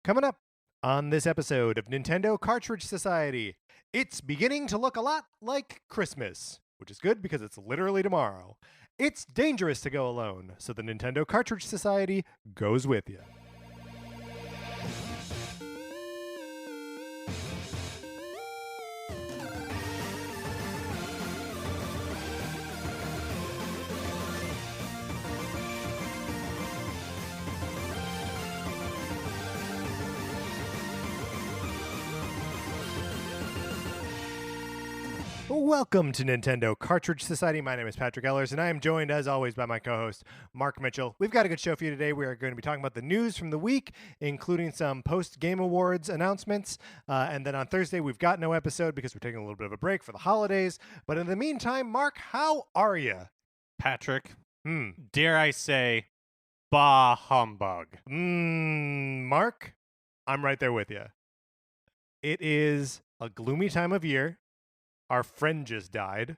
Coming up on this episode of Nintendo Cartridge Society, it's beginning to look a lot like Christmas, which is good because it's literally tomorrow. It's dangerous to go alone, so the Nintendo Cartridge Society goes with you. Welcome to Nintendo Cartridge Society. My name is Patrick Ellers, and I am joined, as always, by my co-host, Mark Mitchell. We've got a good show for you today. We are going to be talking about the news from the week, including some post-Game Awards announcements. And then on Thursday, we've got no episode because we're taking a little bit of a break for the holidays. But in the meantime, Mark, how are you? Patrick, dare I say, bah humbug. Mark, I'm right there with you. It is a gloomy time of year. Our friend just died,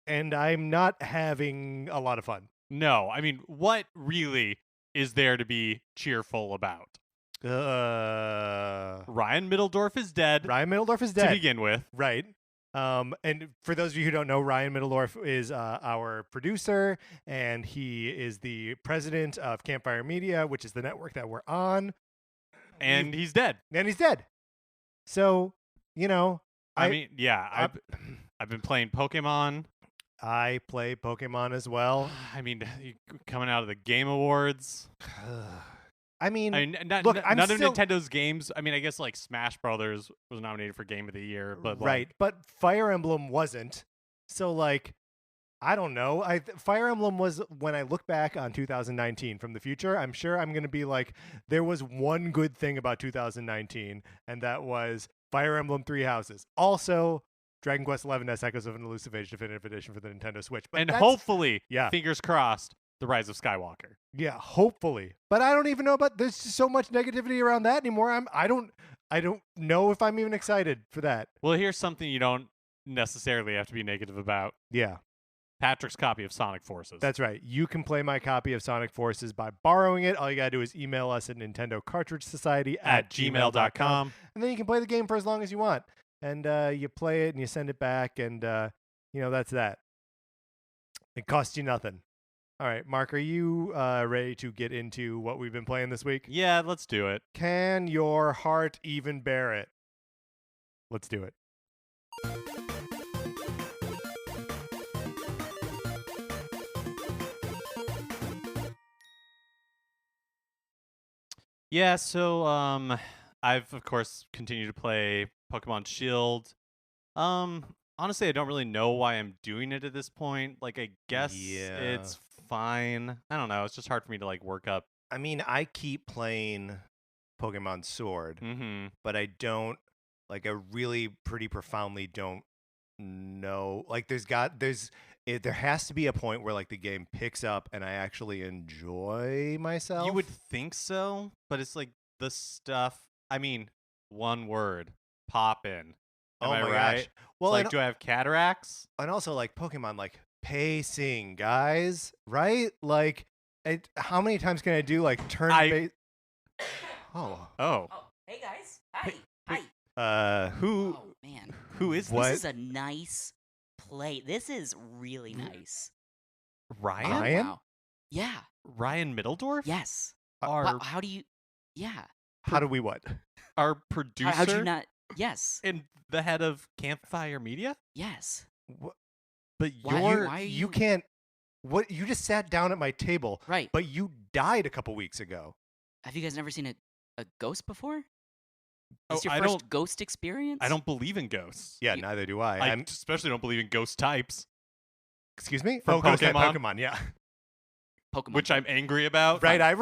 and I'm not having a lot of fun. No, I mean, what really is there to be cheerful about? Ryan Middledorf is dead. Ryan Middledorf is dead. To begin with. Right. And for those of you who don't know, Ryan Middledorf is our producer, and he is the president of Campfire Media, which is the network that we're on. And he's dead. And he's dead. So, you know... I've been playing Pokemon. I play Pokemon as well. I mean, coming out of the Game Awards. None of Nintendo's games. I mean, I guess like Smash Brothers was nominated for Game of the Year, but right. But Fire Emblem wasn't. So like, I don't know. Fire Emblem was, when I look back on 2019 from the future, I'm sure I'm going to be like, there was one good thing about 2019, and that was Fire Emblem Three Houses. Also, Dragon Quest XI S Echoes of an Elusive Age Definitive Edition for the Nintendo Switch. But hopefully, fingers crossed, The Rise of Skywalker. Yeah, hopefully. But I don't even know about, there's just so much negativity around that anymore. I don't know if I'm even excited for that. Well, here's something you don't necessarily have to be negative about. Yeah. Patrick's copy of Sonic Forces. That's right. You can play my copy of Sonic Forces by borrowing it. All you got to do is email us at Nintendo Cartridge Society at gmail.com. And then you can play the game for as long as you want. And you play it and you send it back. And, that's that. It costs you nothing. All right, Mark, are you ready to get into what we've been playing this week? Yeah, let's do it. Can your heart even bear it? Let's do it. Yeah, so I've of course continued to play Pokemon Shield. Honestly, I don't really know why I'm doing it at this point. Like, I guess it's fine. I don't know. It's just hard for me to like work up. I mean, I keep playing Pokemon Sword, but I don't I really pretty profoundly don't know. Like, there has to be a point where like the game picks up and I actually enjoy myself. You would think so, but it's like the stuff. I mean, one word: pop in. Am I right? Gosh. Well, do I have cataracts? And also, like, Pokemon, like, pacing, guys, right? Like, how many times can I do like turn base? Oh, hey guys, hi. Who? Oh man, who is what? This is a nice play. This is really nice. Ryan? Ryan? Wow. Yeah. Ryan Middledorf? Yes. How do you? Yeah. How do we what? Our producer? How'd you not? Yes. And the head of Campfire Media? Yes. What? But why are you can't. What? You just sat down at my table, right? But you died a couple weeks ago. Have you guys never seen a ghost before? Oh, Is your first ghost experience? I don't believe in ghosts. Yeah, neither do I. I especially don't believe in ghost types. Excuse me? For ghost type Pokemon? Pokemon, yeah. Pokemon. Which I'm angry about. Right, I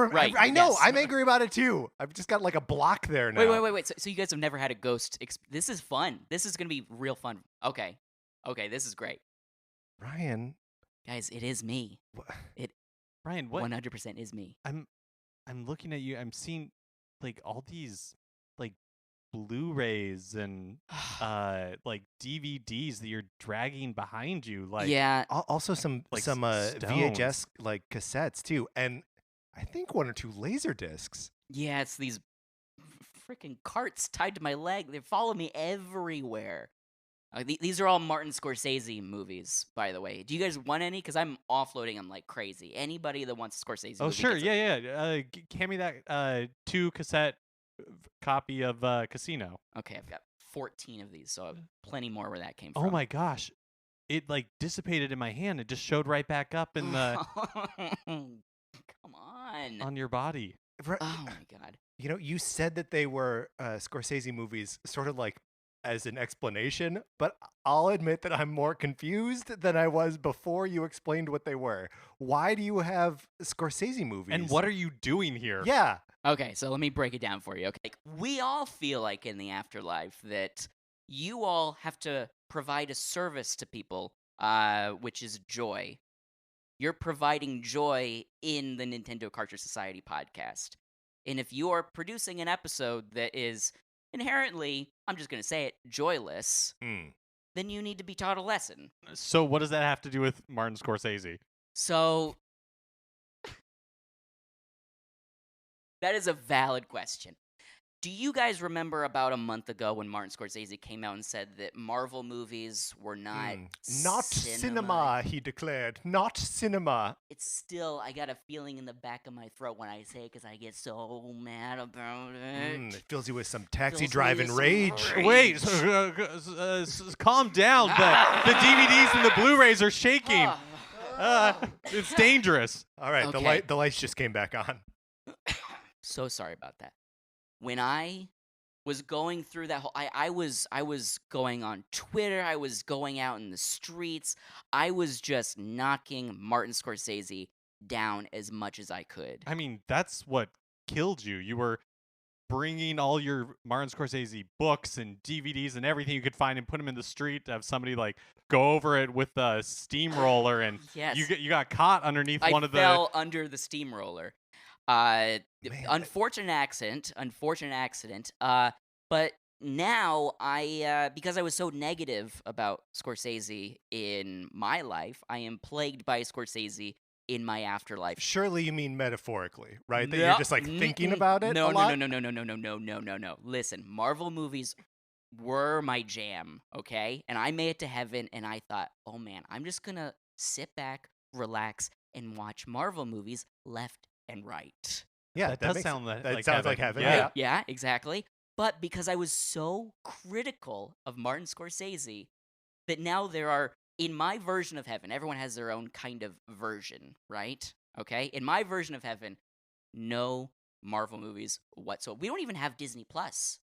know. Yes. I'm angry about it too. I've just got like a block there now. Wait. So you guys have never had a ghost? This is fun. This is gonna be real fun. Okay, this is great. Ryan, guys, it is me. Ryan, what? 100% is me. I'm looking at you. I'm seeing like all these like Blu-rays and like DVDs that you're dragging behind you. Like, yeah. Also some like VHS like cassettes too, and I think one or two laser discs. Yeah, it's these freaking carts tied to my leg. They follow me everywhere. These are all Martin Scorsese movies, by the way. Do you guys want any? Because I'm offloading them like crazy. Anybody that wants a Scorsese Oh, movie sure. gets Yeah. Hand me that 2-cassette copy of Casino. Okay, I've got 14 of these, so I have plenty more where that came Oh from. my gosh. It like dissipated in my hand. It just showed right back up in the Come on. on your body. Oh my god. You know, you said that they were Scorsese movies, sort of like as an explanation, but I'll admit that I'm more confused than I was before you explained what they were. Why do you have Scorsese movies? And what are you doing here? Yeah. Okay, so let me break it down for you. Okay, we all feel like in the afterlife that you all have to provide a service to people, which is joy. You're providing joy in the Nintendo Cartridge Society podcast. And if you are producing an episode that is inherently, I'm just going to say it, joyless, then you need to be taught a lesson. So what does that have to do with Martin Scorsese? So that is a valid question. Do you guys remember about a month ago when Martin Scorsese came out and said that Marvel movies were not Not cinema, he declared. Not cinema. It's still, I got a feeling in the back of my throat when I say it because I get so mad about it. It fills you with some taxi Fills me driving with some rage. rage. Wait, calm down. The DVDs and the Blu-rays are shaking. It's dangerous. All right, Okay. the lights just came back on. So sorry about that. When I was going through that whole, I was going on Twitter, I was going out in the streets, I was just knocking Martin Scorsese down as much as I could. I mean, that's what killed you. You were bringing all your Martin Scorsese books and DVDs and everything you could find and put them in the street to have somebody like go over it with a steamroller, and Yes. you got caught underneath I one of the. fell under the steamroller. Unfortunate accident. But now because I was so negative about Scorsese in my life, I am plagued by Scorsese in my afterlife. Surely you mean metaphorically, right? That No, you're just like thinking about it No, a lot? no. Listen, Marvel movies were my jam, okay? And I made it to heaven, and I thought, oh man, I'm just gonna sit back, relax, and watch Marvel movies left and right. Yeah, That does makes- sound like that sounds like heaven. Yeah. Yeah. Yeah, exactly. But because I was so critical of Martin Scorsese that now there are, in my version of heaven, everyone has their own kind of version, right? Okay? In my version of heaven, no Marvel movies whatsoever. We don't even have Disney Plus.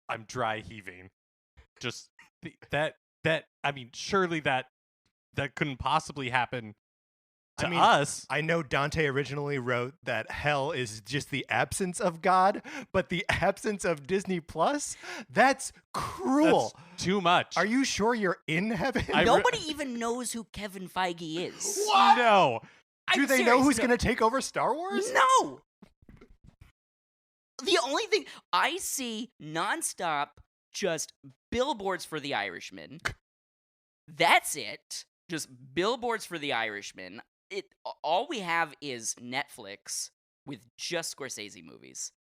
I'm dry heaving. Just that. I mean, surely that couldn't possibly happen to us. I know Dante originally wrote that hell is just the absence of God, but the absence of Disney Plus? That's cruel. That's too much. Are you sure you're in heaven? Nobody even knows who Kevin Feige is. What? No. Do I'm they know serious, who's no. going to take over Star Wars? No! The only thing I see nonstop, just billboards for The Irishman. That's it. Just billboards for The Irishman. All we have is Netflix with just Scorsese movies.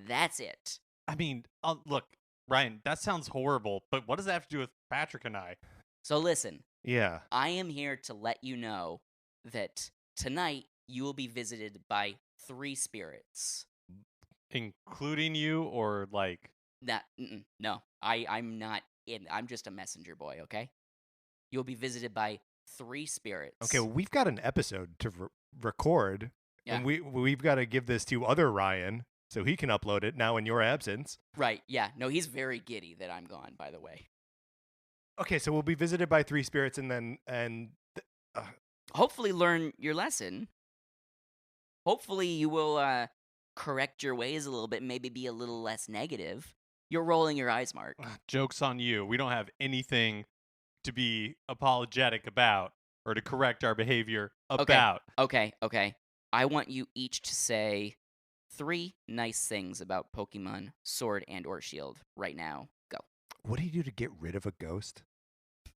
That's it. I mean, look, Ryan, that sounds horrible, but what does that have to do with Patrick and I? So listen, Yeah. I am here to let you know that tonight you will be visited by 3 spirits. Including you, or like. No, I'm not in. I'm just a messenger boy, okay? You'll be visited by 3 spirits. Okay, well, we've got an episode to record, Yeah. and we've got to give this to other Ryan so he can upload it now in your absence. Right, yeah. No, he's very giddy that I'm gone, by the way. Okay, so we'll be visited by 3 spirits, and Hopefully learn your lesson. Hopefully you will correct your ways a little bit, maybe be a little less negative. You're rolling your eyes, Mark. Joke's on you. We don't have anything to be apologetic about or to correct our behavior about. Okay. I want you each to say 3 nice things about Pokemon Sword and or Shield right now. Go. what do you do to get rid of a ghost? I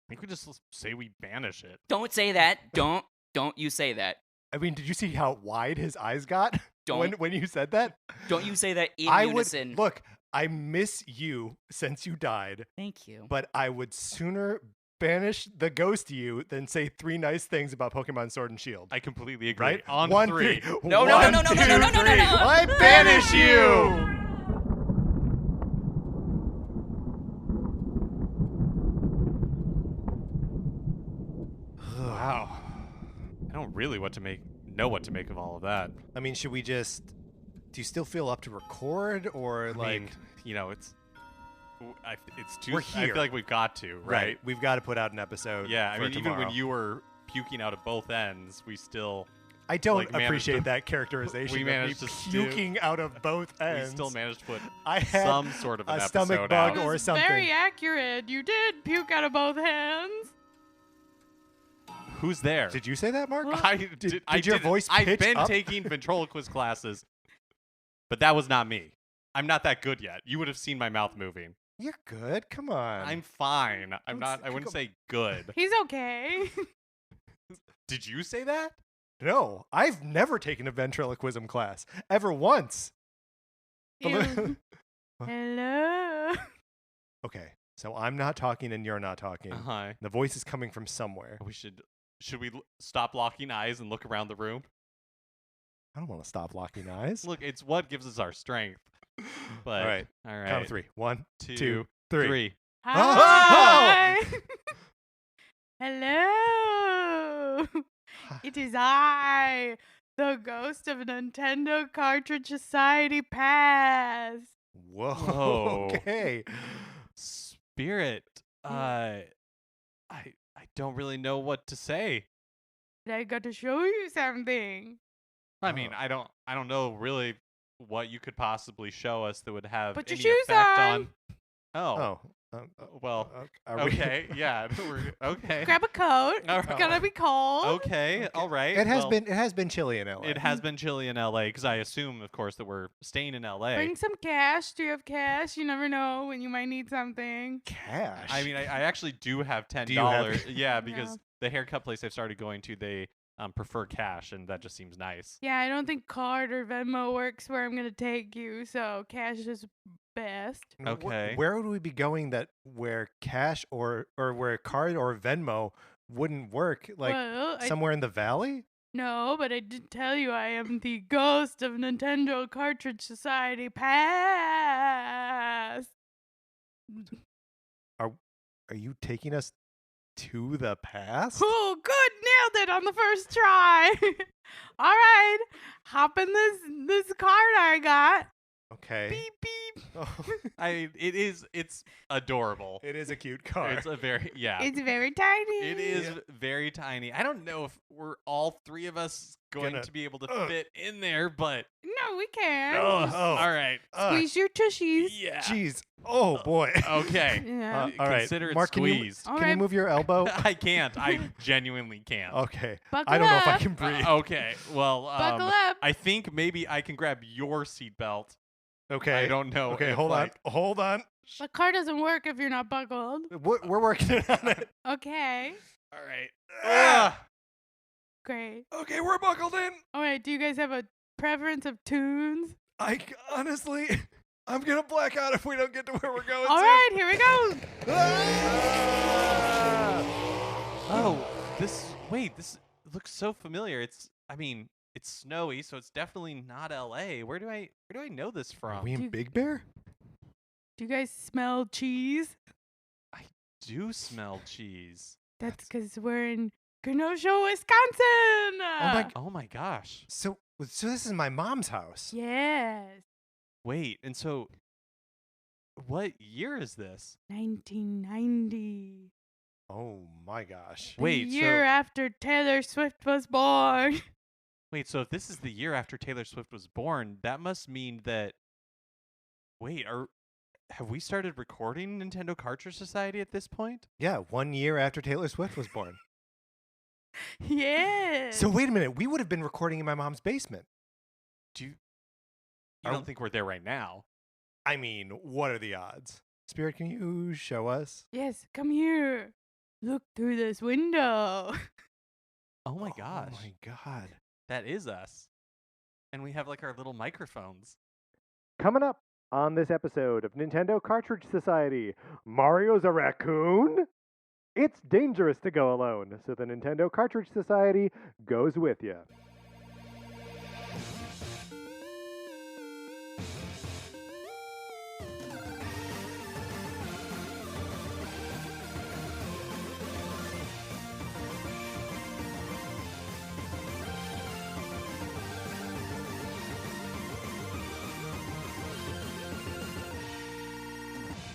think we just say we banish it. Don't say that. Don't you say that. I mean, did you see how wide his eyes got? when you said that, Don't you say that in I unison. would look. I miss you since you died, Thank you. but I would sooner banish the ghost to you than say 3 nice things about Pokemon Sword and Shield. I completely agree. Right? On 1, 3. 3. No, no, no, no, no, no, no, no, no, no, no. I banish you. Wow. I don't really know what to make of all of that. I mean, should we just? Do you still feel up to record, or I like? mean, it's too. We're I here. feel like we've got to, right? We've got to put out an episode. Yeah, I for mean, even when tomorrow. you were puking out of both ends, we still I don't like, managed appreciate to- that characterization. we of me managed to puking out of both ends. we still managed to put I had some sort of an a episode stomach bug out. or something. Very accurate. You did puke out of both hands. Who's there? Did you say that, Mark? What? Did your voice I've pitch been up? taking ventriloquist classes, but that was not me. I'm not that good yet. You would have seen my mouth moving. You're good. Come on. I'm fine. I'm Don't not. s- I wouldn't go- say good. He's okay. Did you say that? No, I've never taken a ventriloquism class ever once. You- Hello. Okay, so I'm not talking and you're not talking. Uh-huh. The voice is coming from somewhere. Should we stop locking eyes and look around the room? I don't want to stop locking eyes. Look, it's what gives us our strength. But All right, all right. count of 3. 1, 2, 2, 3. 3. Hi. Hello. It is I, the ghost of Nintendo Cartridge Society Past. Whoa. Whoa. Okay. Spirit. I don't really know what to say. I got to show you something. I mean, Oh. I don't know really what you could possibly show us that would have Put your any shoes effect on. Oh. Oh. Well, are we- okay. Yeah. Okay. Grab a coat. All It's right. gonna be cold. Okay. All right. It has well, been chilly in LA. It has been chilly in LA because I assume, of course, that we're staying in LA. Bring some cash. Do you have cash? You never know when you might need something. cash. I mean, I actually do have $10. Do you have- Yeah, because Yeah. the haircut place I've started going to, they prefer cash, and that just seems nice. Yeah, I don't think card or Venmo works where I'm gonna take you, so cash is best. Okay. Where would we be going that where cash or where card or Venmo wouldn't work? Like well, somewhere in the valley? no, but I did tell you I am the ghost of Nintendo Cartridge Society Past. Are you taking us to the past? Oh, good, nailed it on the first try. All right, hop in this card I got. Okay. Beep beep. Oh, It's adorable. it is a cute car. It's a very, yeah. It's very tiny. It is very tiny. I don't know if we're all 3 of us going Gonna- to be able to fit in there, but No, we can. Oh, Just oh. all right. Squeeze your tushies. Yeah. Jeez. Oh boy. Okay. Yeah. all right. Consider it Mark, squeezed. All Can you right. move your elbow? I can't. I genuinely can't. Okay. Buckle I don't know if I up. can breathe. Okay. Well, Buckle up. I think maybe I can grab your seatbelt. Okay. I don't know. Okay, if, hold on. like- Hold on. The car doesn't work if you're not buckled. We're working on it. Okay. All right. Ah! Great. Okay, we're buckled in. All right. Do you guys have a preference of tunes? Honestly, I'm gonna black out if we don't get to where we're going. All soon. right. Here we go. Ah! Oh, this looks so familiar. It's snowy, so it's definitely not LA. Where do I know this Are from? we in Dude. Big Bear? Do you guys smell cheese? do smell cheese. That's because we're in Kenosha, Wisconsin. Oh my gosh. So this is my mom's house. Yes. Wait, and so what year is this? 1990. Oh my gosh. The Wait, year after Taylor Swift was born. Wait, so if this is the year after Taylor Swift was born, that must mean that have we started recording Nintendo Cartridge Society at this point? Yeah, 1 year after Taylor Swift was born. Yes. So wait a minute, we would have been recording in my mom's basement. You Are- don't think we're there right now? I mean, what are the odds? Spirit, can you show us? Yes, come here. Look through this window. Oh my gosh. Oh my god. That is us. and we have like our little microphones. Coming up on this episode of Nintendo Cartridge Society, Mario's a raccoon? It's dangerous to go alone, so the Nintendo Cartridge Society goes with you.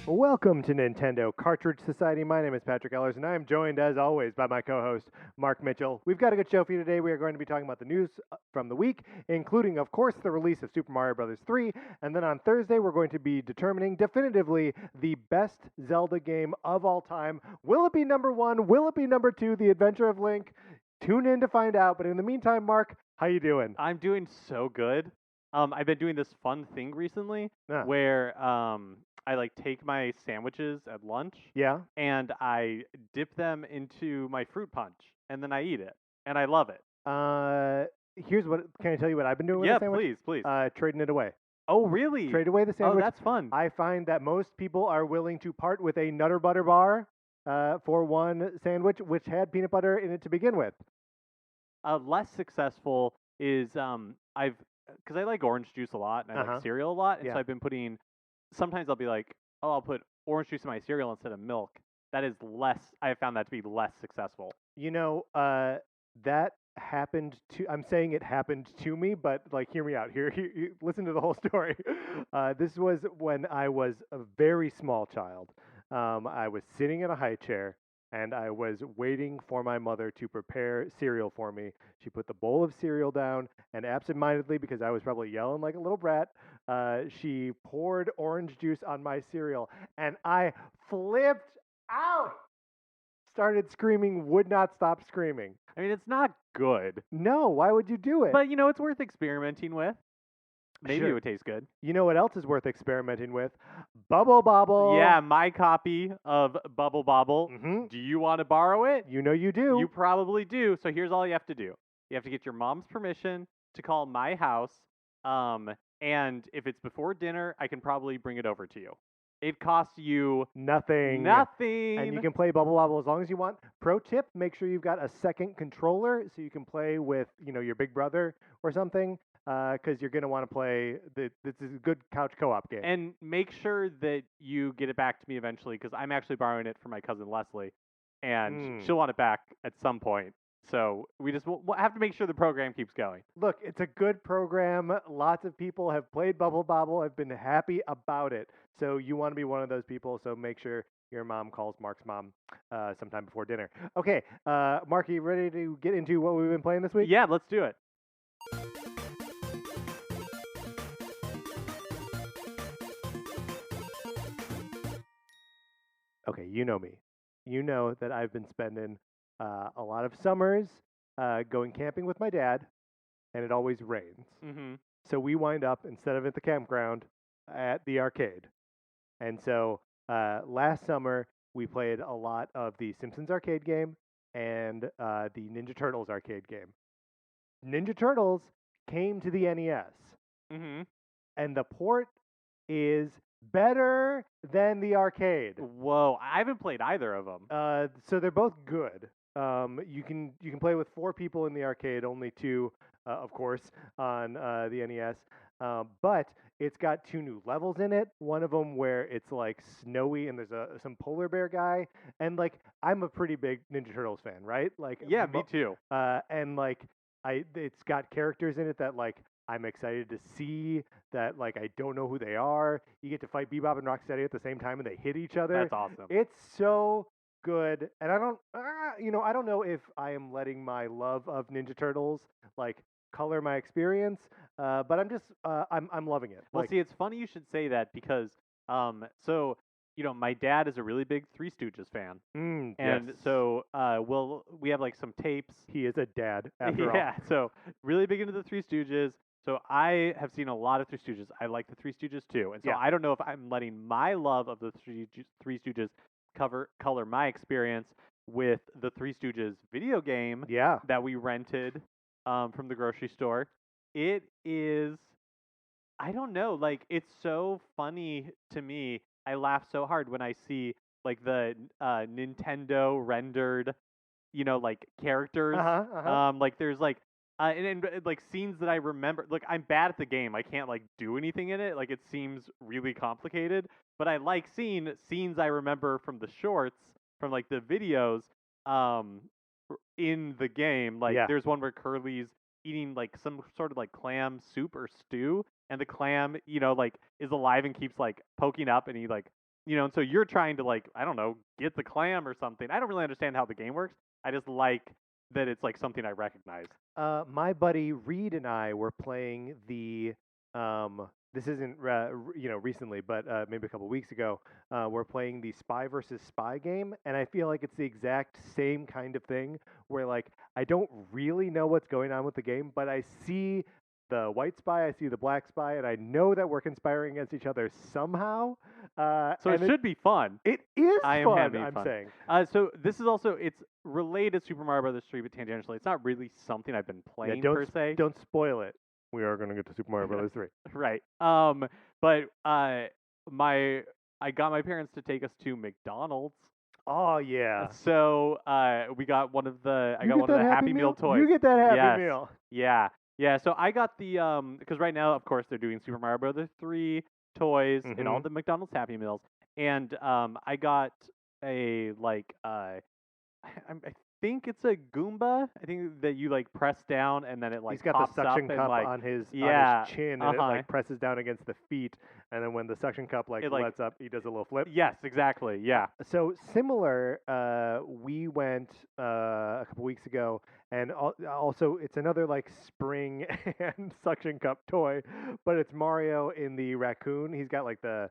Welcome to Nintendo Cartridge Society. My name is Patrick Ellers, and I am joined, as always, by my co-host, Mark Mitchell. We've got a good show for you today. We are going to be talking about the news from the week, including, of course, the release of Super Mario Bros. 3. And then on Thursday, we're going to be determining definitively the best Zelda game of all time. Will it be number 1? Will it be number 2? The Adventure of Link? Tune in to find out. But in the meantime, Mark, how you doing? I'm doing so good. I've been doing this fun thing recently where I like take my sandwiches at lunch Yeah? and I dip them into my fruit punch and then I eat it and I love it. Here's what, can I tell you what I've been doing with Yeah, the sandwich? please. Trading it away. Oh, really? Trade away the Oh, sandwich. that's fun. I find that most people are willing to part with a Nutter Butter bar for one sandwich, which had peanut butter in it to begin with. Less successful is because I like orange juice a lot and I like cereal a lot, and Yeah. so I've been putting. Sometimes I'll be like, oh, I'll put orange juice in my cereal instead of milk. That is less. I have found that to be less successful. You know, that happened to. I'm saying it happened to me, but like, hear me out. Here, listen to the whole story. This was when I was a very small child. I was sitting in a high chair. And I was waiting for my mother to prepare cereal for me. She put the bowl of cereal down, and absentmindedly, because I was probably yelling like a little brat, she poured orange juice on my cereal, and I flipped out. Started screaming, would not stop screaming. I mean, it's not good, No, why would you do it? but it's worth experimenting with. Maybe Sure. it would taste good. You know what else is worth experimenting with? Bubble Bobble. Yeah, my copy of Bubble Bobble. Mm-hmm. Do you want to borrow it? You know you do. You probably do. So here's all you have to do. You have to get your mom's permission to call my house. And if it's before dinner, I can probably bring it over to you. It costs you Nothing. nothing. And you can play Bubble Bobble as long as you want. Pro tip, make sure you've got a second controller so you can play with, your big brother or something, because you're going to want to play, this is a good couch co-op game. And make sure that you get it back to me eventually, because I'm actually borrowing it from my cousin Leslie, and she'll want it back at some point. So we just we'll have to make sure the program keeps going. Look, it's a good program. Lots of people have played Bubble Bobble, have been happy about it. So you want to be one of those people, so make sure your mom calls Mark's mom sometime before dinner. Okay, Mark, are you ready to get into what we've been playing this week? Yeah, let's do it. Okay, you know me. You know that I've been spending a lot of summers going camping with my dad, and it always rains. Mm-hmm. So we wind up, instead of at the campground, at the arcade. And so last summer, we played a lot of the Simpsons arcade game and the Ninja Turtles arcade game. Ninja Turtles came to the NES, Mm-hmm. and the port is better than the arcade. Whoa, I haven't played either of them. So they're both good. You can play with 4 people in the arcade, only 2, of course, on the NES. But it's got 2 new levels in it. One of them where it's like snowy and there's some polar bear guy. And like, I'm a pretty big Ninja Turtles fan, right? Like, Yeah, me too. and like, it's got characters in it that like I'm excited to see. That like I don't know who they are. You get to fight Bebop and Rocksteady at the same time, and they hit each other. That's awesome. It's so good, and I don't, I don't know if I am letting my love of Ninja Turtles like color my experience, but I'm just, I'm loving it. Well, Like, see, it's funny you should say that because, so my dad is a really big Three Stooges fan, and yes, so we have like some tapes. he is a dad after all. Yeah, so really big into the Three Stooges. So I have seen a lot of Three Stooges. I like the Three Stooges too, and so Yeah. I don't know if I'm letting my love of the Three Stooges color my experience with the Three Stooges video game Yeah. that we rented from the grocery store. It is. I don't know. Like, it's so funny to me. I laugh so hard when I see like the Nintendo rendered, like characters. Like there's like like scenes that I remember. Look, I'm bad at the game. I can't like do anything in it. Like it seems really complicated. But I like seeing scenes I remember from the shorts, from like the videos, in the game. Like Yeah. there's one where Curly's eating like some sort of like clam soup or stew, and the clam, like is alive and keeps like poking up, and he like, and so you're trying to like, I don't know, get the clam or something. I don't really understand how the game works. I just like that it's like something I recognize. My buddy Reed and I were playing the this isn't recently, but maybe a couple weeks ago, we're playing the Spy versus Spy game, and I feel like it's the exact same kind of thing where like I don't really know what's going on with the game, but I see the white spy, I see the black spy, and I know that we're conspiring against each other somehow. So and it should be fun. It is I am fun. having I'm fun. saying. So this is also, it's related to Super Mario Brothers 3, but tangentially. It's not really something I've been playing per se. Don't spoil it. We are going to get to Super Mario Brothers 3. Right. But I got my parents to take us to McDonald's. Oh yeah. So we got one of the You get that Happy Meal toys. You get that Happy Yes. Meal. Yeah. Yeah, so I got the because right now, of course, they're doing Super Mario Brothers 3 toys in all the McDonald's Happy Meals, and I got a like I think it's a Goomba. I think that you like press down and then it like He's got pops the suction up and cup like on his yeah, chin, and it like presses down against the feet, and then when the suction cup like lets up, he does a little flip. Yes, exactly. Yeah. So similar, we went a couple weeks ago, and also it's another like spring and suction cup toy, but it's Mario in the raccoon. He's got like the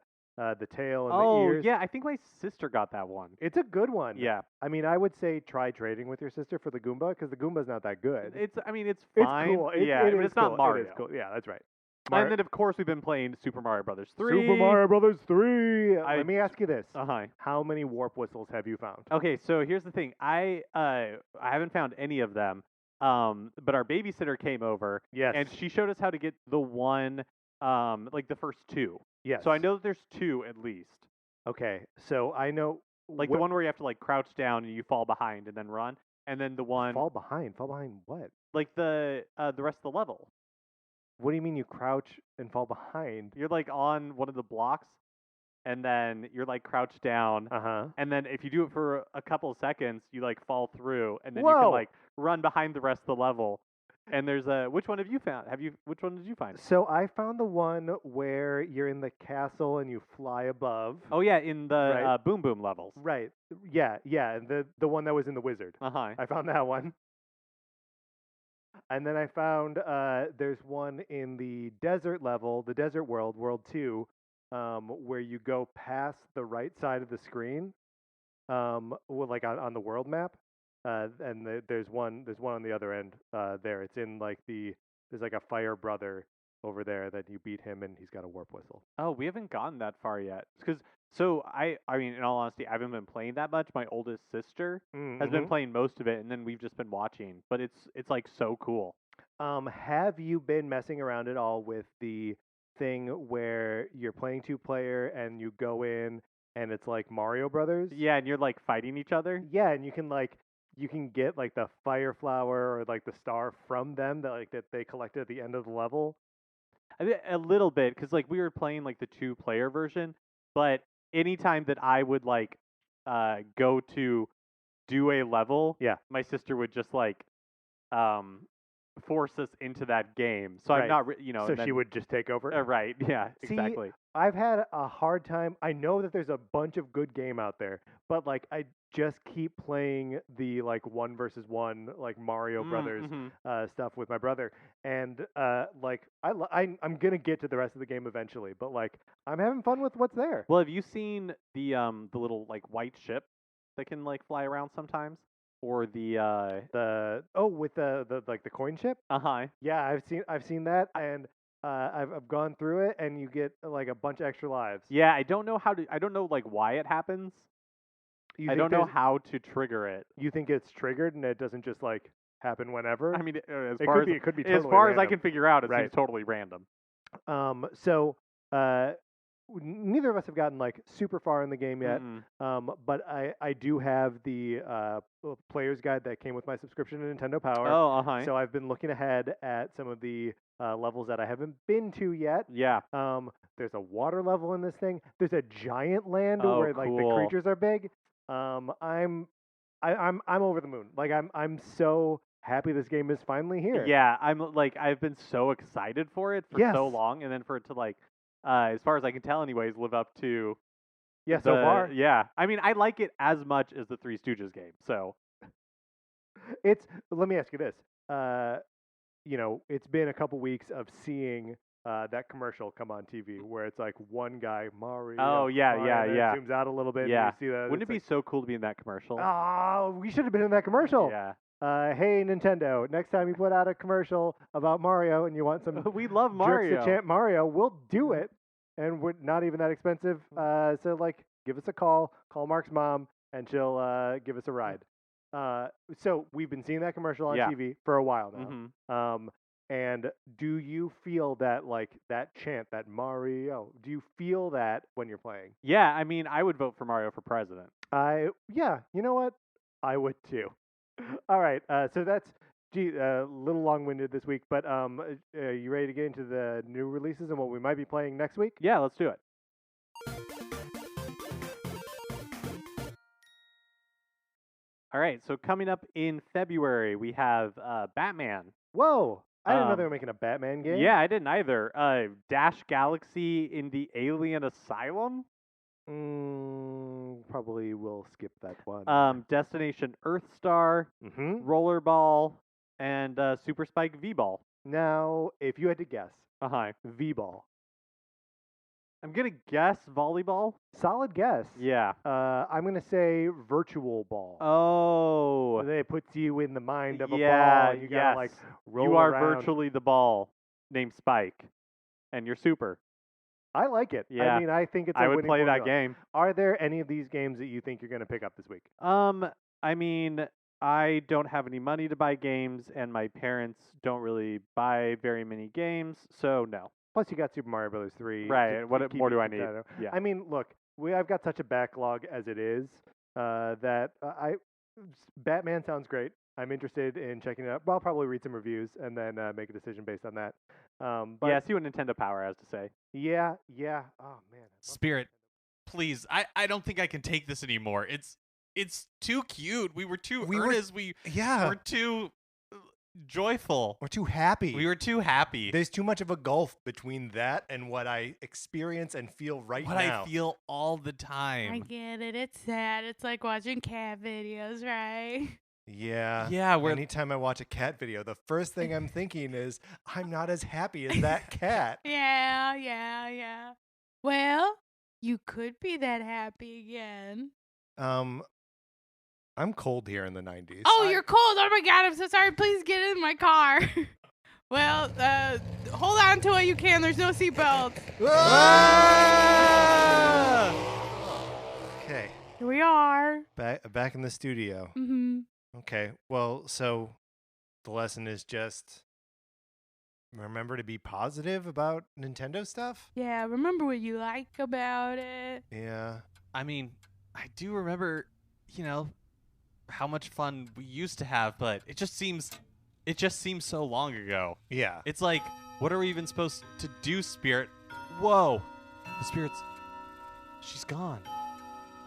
tail and the ears. Yeah, I think my sister got that one. It's a good one. Yeah. I mean, I would say try trading with your sister for the Goomba, because the Goomba's not that good. It's fine. It's cool. But it's cool. not Mario. It is cool. Yeah, that's right. And then of course we've been playing Super Mario Brothers 3. Super Mario Brothers 3. Let me ask you this. Uh-huh. How many warp whistles have you found? Okay, so here's the thing. I haven't found any of them. But our babysitter came over. Yes. And she showed us how to get the one, like the first two. Yes. So I know that there's two at least. Okay, so I know. Like the one where you have to like crouch down and you fall behind and then run, and then the one Fall behind what? like the rest of the level. What do you mean you crouch and fall behind? You're like on one of the blocks, and then you're like crouched down. And then if you do it for a couple of seconds, you like fall through, and then you can like run behind the rest of the level. And there's which one have you found? Which one did you find? So I found the one where you're in the castle and you fly above. Oh yeah, in the Right. Boom Boom levels. Right. Yeah. The one that was in the Wizard. I found that one. And then I found there's one in the desert level, the desert world, World 2, where you go past the right side of the screen, like on the world map. And there's one on the other end there. It's in like there's like a fire brother over there that you beat him and he's got a warp whistle. Oh, we haven't gotten that far yet. So I mean, in all honesty, I haven't been playing that much. My oldest sister has been playing most of it, and then we've just been watching. But it's like so cool. Have you been messing around at all with the thing where you're playing 2-player and you go in and it's like Mario Brothers? Yeah, and you're like fighting each other. Yeah, and you can get like the fire flower or like the star from them that they collected at the end of the level. I mean, a little bit, because like we were playing like the 2-player version, but anytime that I would like go to do a level, yeah, my sister would just like force us into that game. So I'm not, So she would just take over. Right? Yeah, exactly. See, I've had a hard time. I know that there's a bunch of good game out there, but like I just keep playing the like 1 versus 1 like Mario Brothers stuff with my brother, and like I'm gonna get to the rest of the game eventually, but like I'm having fun with what's there. Well, have you seen the little like white ship that can like fly around sometimes, or with the coin ship? Yeah, I've seen that, and I've gone through it, and you get like a bunch of extra lives. Yeah, I don't know like why it happens. I don't know how to trigger it. You think it's triggered and it doesn't just like happen whenever. I mean, as it far could as be. It could be as totally far as I random. can figure out, it Right. seems totally random. So neither of us have gotten like super far in the game yet. Mm-mm. But I do have the player's guide that came with my subscription to Nintendo Power. Oh, uh-huh. So I've been looking ahead at some of the levels that I haven't been to yet. Yeah. There's a water level in this thing. There's a giant land Oh, where like the cool. creatures are big. I'm over the moon. Like I'm so happy this game is finally here. Yeah, I've been so excited for it for so Yes. long, and then for it to as far as I can tell, anyways, live up to. Yeah. So far, Yeah. I mean, I like it as much as the Three Stooges game. So. it's. Let me ask you this. It's been a couple weeks of seeing that commercial come on TV where it's like one guy, Mario. Oh, yeah, Mario, yeah, and then yeah. It zooms out a little bit. Yeah. And you see that. Wouldn't it be so cool to be in that commercial? Oh, we should have been in that commercial. Yeah. Hey Nintendo, next time you put out a commercial about Mario and you want some We love jerks Mario. to chant Mario, we'll do it, and we're not even that expensive. So give us a call Mark's mom, and she'll give us a ride. So we've been seeing that commercial on Yeah. TV for a while now. Mm-hmm. And do you feel that that chant, that Mario? Do you feel that when you're playing? Yeah, I mean, I would vote for Mario for president. Yeah, you know what? I would too. All right, so that's a little long-winded this week, but you ready to get into the new releases and what we might be playing next week? Yeah, let's do it. All right, so coming up in February, we have Batman. Whoa! I didn't know they Um, were making a Batman game. Yeah, I didn't either. Dash Galaxy in the Alien Asylum. Probably will skip that one. Destination Earthstar, Mm-hmm. Rollerball, and Super Spike V-Ball. Now, if you had to guess, Uh-huh. V-Ball. I'm going to guess volleyball. Solid guess. Yeah. I'm gonna say virtual ball. Oh. They put you in the mind of a yeah, ball. And you gotta yes. roll You are around. virtually the ball named Spike, and you're super. I like it. Yeah. I mean, I think it's. A I would winning play that formula. game. Are there any of these games that you think you're gonna pick up this week? I mean, I don't have any money to buy games, and my parents don't really buy very many games, so no. Plus, you got Super Mario Brothers 3. Right. to What keep more you do I need? competitive. Yeah. I mean, look, I've got such a backlog as it is that Batman sounds great. I'm interested in checking it out. Well, I'll probably read some reviews and then make a decision based on that. But Yeah, see what Nintendo Power has to say. yeah. Oh man. I love Spirit, please. I don't think I can take this anymore. It's too cute. We were too earnest. We were too joyful. We're too happy. We were too happy. There's too much of a gulf between that and what I experience and feel right What now. I feel all the I time. get it. It's sad. It's like watching cat videos, right? Yeah. Yeah, we're Anytime I watch a cat video, the first thing I'm thinking is, I'm not as happy as that cat. Yeah. Well, you could be that happy again. I'm cold here in the 90s. Oh, you're cold. Oh my god, I'm so sorry. Please get in my car. Well, hold on to it you can. There's no seatbelt. Okay. Here we are. Back in the studio. Mm-hmm. Okay. Well, so the lesson is just remember to be positive about Nintendo stuff? Yeah, remember what you like about it. Yeah. I mean, I do remember, how much fun we used to have, but it just seems so long ago. Yeah. It's like, what are we even supposed to do, Spirit? Whoa. The Spirit's... She's gone.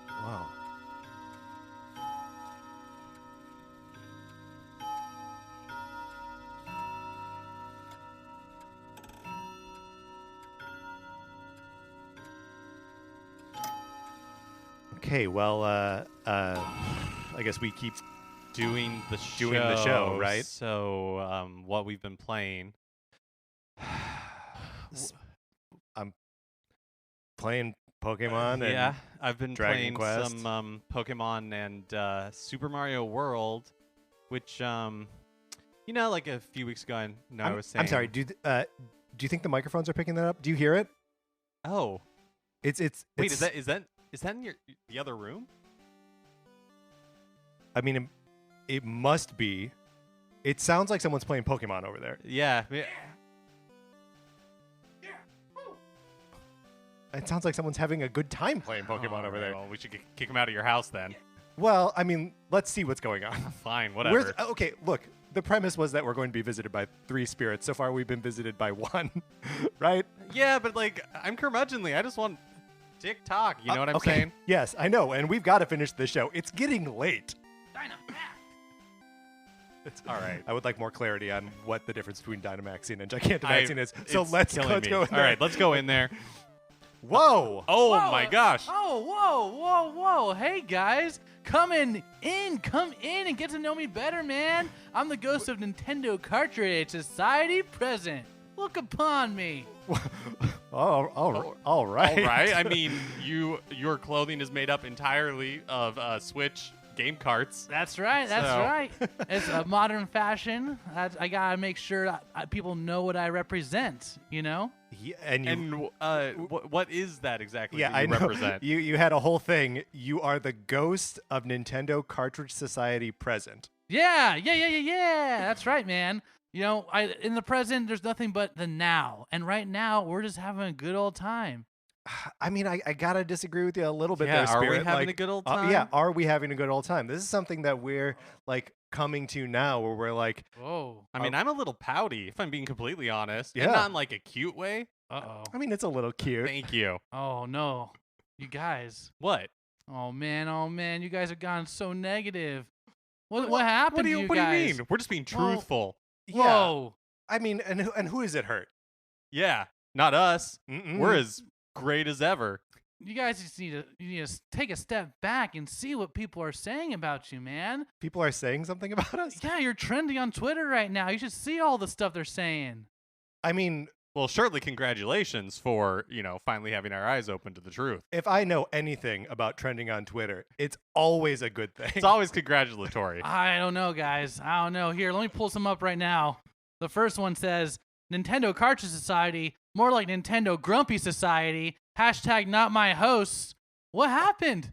Wow. Okay, well, I guess we keep Doing the show, right? So, what we've been playing. playing Pokemon and Yeah, I've been Dragon playing Quest. some Pokemon and Super Mario World, which like a few weeks ago, I was saying. I'm sorry. Do you think the microphones are picking that up? Do you hear it? Oh, It's wait, is that in the other room? I mean, it must be. It sounds like someone's playing Pokemon over there. Yeah. It sounds like someone's having a good time playing Pokemon over there. Well, we should kick him out of your house then. Well, I mean, let's see what's going on. Fine, whatever. Okay, look. The premise was that we're going to be visited by 3 spirits. So far, we've been visited by 1, right? Yeah, but like, I'm curmudgeonly. I just want TikTok. You know what I'm okay. saying? Yes, I know. And we've got to finish the show. It's getting late. All right. I would like more clarity on what the difference between Dynamaxing and Gigantamaxing is. So It's let's killing go me. in All there. right, let's go in there. Whoa! Oh Whoa, my gosh. Oh, whoa. Hey, guys. Come in and get to know me better, man. I'm the ghost of Nintendo Cartridge Society present. Look upon me. All right. All right. I mean, your clothing is made up entirely of Switch game carts. That's right. That's So- right. It's a modern fashion. I gotta make sure people know what I represent. You know. Yeah, and What is that exactly? yeah, that I you know. represent? You had a whole thing. You are the ghost of Nintendo Cartridge Society present. Yeah. That's right, man. You know, in the present, there's nothing but the now, and right now we're just having a good old time. I mean, I gotta disagree with you a little bit Yeah, there, are we Spirit. having Like, a good old yeah, time? are we having a good old time? This is something that we're like coming to now, where we're like, Whoa. I mean, I'm a little pouty, if I'm being completely honest. Yeah. And not in like a cute way. Uh-oh. I mean, it's a little cute. Thank you. Oh, no. You guys. What? Oh, man. You guys have gone so negative. What happened What do to you, you what do you guys? mean? We're just being Well- truthful. Yeah. Whoa. I mean, and who does it hurt? Yeah. Not us. Mm-mm. We're as great as ever. You guys just need to take a step back and see what people are saying about you, man. People are saying something about us. Yeah, you're trending on Twitter right now. You should see all the stuff they're saying. I mean, Well, surely congratulations for, finally having our eyes open to the truth. if I know anything about trending on Twitter, it's always a good thing. It's always congratulatory. I don't know, guys. I don't know. Here, let me pull some up right now. The first one says Nintendo Cartridge Society, more like Nintendo Grumpy Society. # not my hosts. What happened?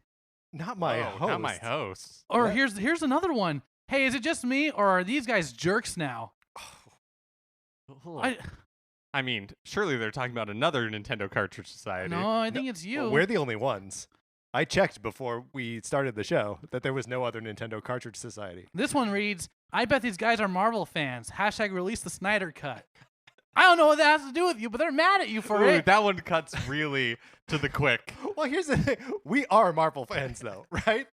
Not my Oh, host. Not my host. Or Yeah. here's another one. Hey, is it just me or are these guys jerks now? I mean, surely they're talking about another Nintendo Cartridge Society. No, I think it's you. Well, we're the only ones. I checked before we started the show that there was no other Nintendo Cartridge Society. This one reads, I bet these guys are Marvel fans. # release the Snyder Cut. I don't know what that has to do with you, but they're mad at you for Ooh, it. that one cuts really to the quick. Well, here's the thing. We are Marvel fans, though, right?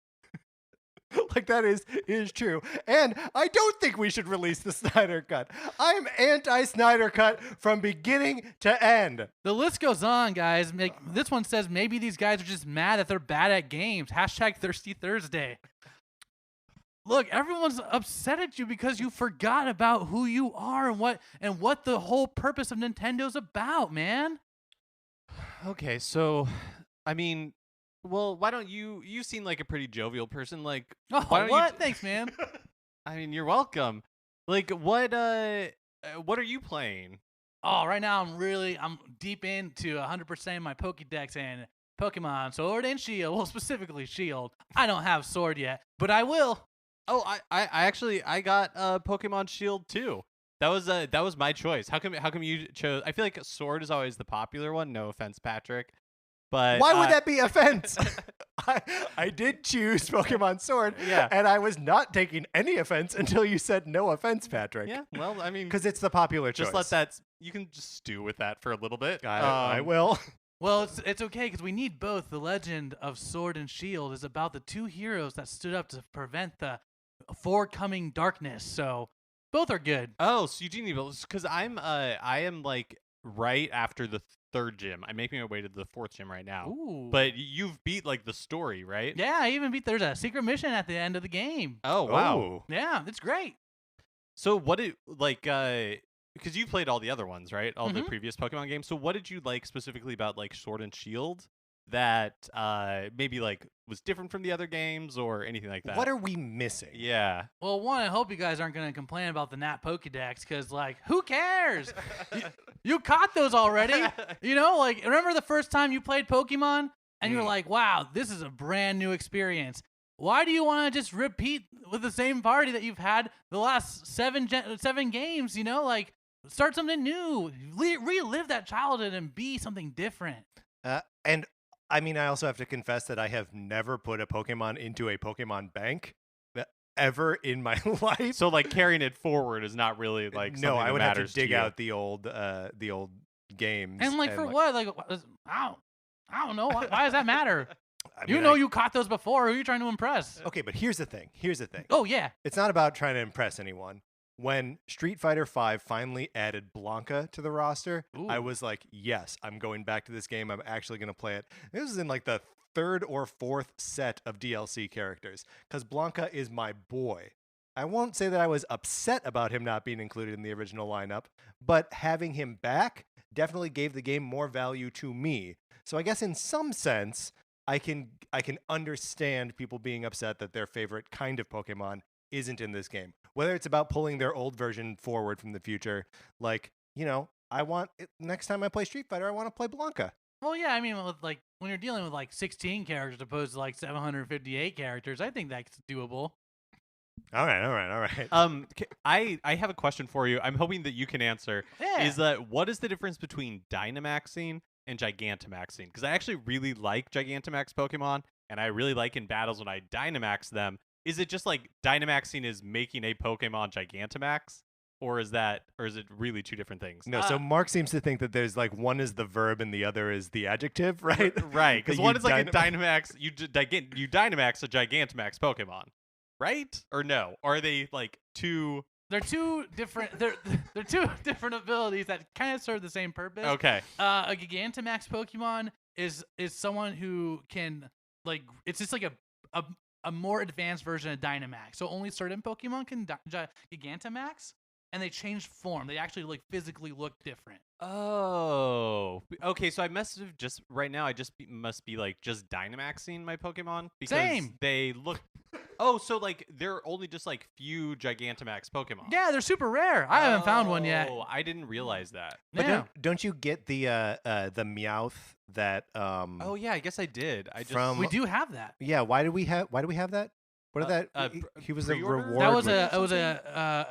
Like, that is true. And I don't think we should release the Snyder Cut. I'm anti-Snyder Cut from beginning to end. The list goes on, guys. This one says maybe these guys are just mad that they're bad at games. # Thirsty Thursday. Look, everyone's upset at you because you forgot about who you are and what the whole purpose of Nintendo's about, man. Okay, so, I mean, well, why don't you seem like a pretty jovial person. Like, Oh, why don't what? you Thanks, man. I mean, you're welcome. Like, what are you playing? Oh, right now I'm deep into 100% my Pokédex and Pokemon Sword and Shield. Well, specifically Shield. I don't have Sword yet, but I will. Oh, I actually got Pokemon Shield too. That was my choice. How come you chose? I feel like Sword is always the popular one. No offense, Patrick. But Why would that be offense? I did choose Pokemon Sword, Yeah. and I was not taking any offense until you said no offense, Patrick. Yeah, well, I mean, Because it's the popular choice. just let that. You can just stew with that for a little bit. I will. Well, it's okay because we need both. The legend of Sword and Shield is about the two heroes that stood up to prevent the forthcoming darkness. So both are good. Oh, so you do need because I am like right after the third gym. I'm making my way to the fourth gym right now. Ooh. But you've beat like the story, right? yeah, I even beat. There's a secret mission at the end of the game. Oh wow. Oh. Yeah, it's great. So what did because you played all the other ones, right? All the Mhm. previous Pokemon games. So what did you like specifically about like Sword and Shield that maybe like was different from the other games or anything like that? What are we missing? Yeah. Well, one, I hope you guys aren't going to complain about the Nat Pokedex because, like, who cares? you caught those already. You know, like, remember the first time you played Pokemon and you were like, wow, this is a brand new experience. why do you want to just repeat with the same party that you've had the last seven games? You know, like start something new, relive that childhood, and be something different. And I mean, I also have to confess that I have never put a Pokemon into a Pokemon bank ever in my life. So like carrying it forward is not really like no, something I that would have to matters dig you. out the old games. And like for what? Like I don't know. Why does that matter? I You mean, know, you caught those before. Who are you trying to impress? Okay, but here's the thing. Oh yeah. It's not about trying to impress anyone. When Street Fighter V finally added Blanca to the roster, I Ooh. was like, yes, I'm going back to this game. I'm actually going to play it. This is in like the third or fourth set of DLC characters because Blanca is my boy. I won't say that I was upset about him not being included in the original lineup, but having him back definitely gave the game more value to me. So I guess in some sense, I can understand people being upset that their favorite kind of Pokemon isn't in this game. Whether it's about pulling their old version forward from the future, like, you know, next time I play Street Fighter, I want to play Blanca. Well, yeah. I mean, with like when you're dealing with like 16 characters opposed to like 758 characters, I think that's doable. All right. I have a question for you. I'm hoping that you can answer. Yeah. Is that what is the difference between Dynamaxing and Gigantamaxing? Because I actually really like Gigantamax Pokemon, and I really like in battles when I Dynamax them. Is it just like Dynamaxing is making a Pokemon Gigantamax? Or is it really two different things? No, so Mark seems to think that there's like one is the verb and the other is the adjective, right? Right, because That one you is like a Dynamax. You Dynamax a Gigantamax Pokemon, right? Or no? Or are they like two? They're two different. They're two different abilities that kind of serve the same purpose. Okay. A Gigantamax Pokemon is someone who can like it's just like a more advanced version of Dynamax. So only certain Pokemon can Gigantamax, and they change form. They actually like physically look different. Oh, okay. So I must have just right now. I just must be like just Dynamaxing my Pokemon because Same. they look. Oh, so like they're only just like few Gigantamax Pokemon. Yeah, they're super rare. I haven't found one yet. Oh, I didn't realize that. But Yeah. don't you get the Meowth that Oh yeah, I guess I did. I just From- We do have that. yeah, why do we have that? What did that he was a pre-order? reward. That was with-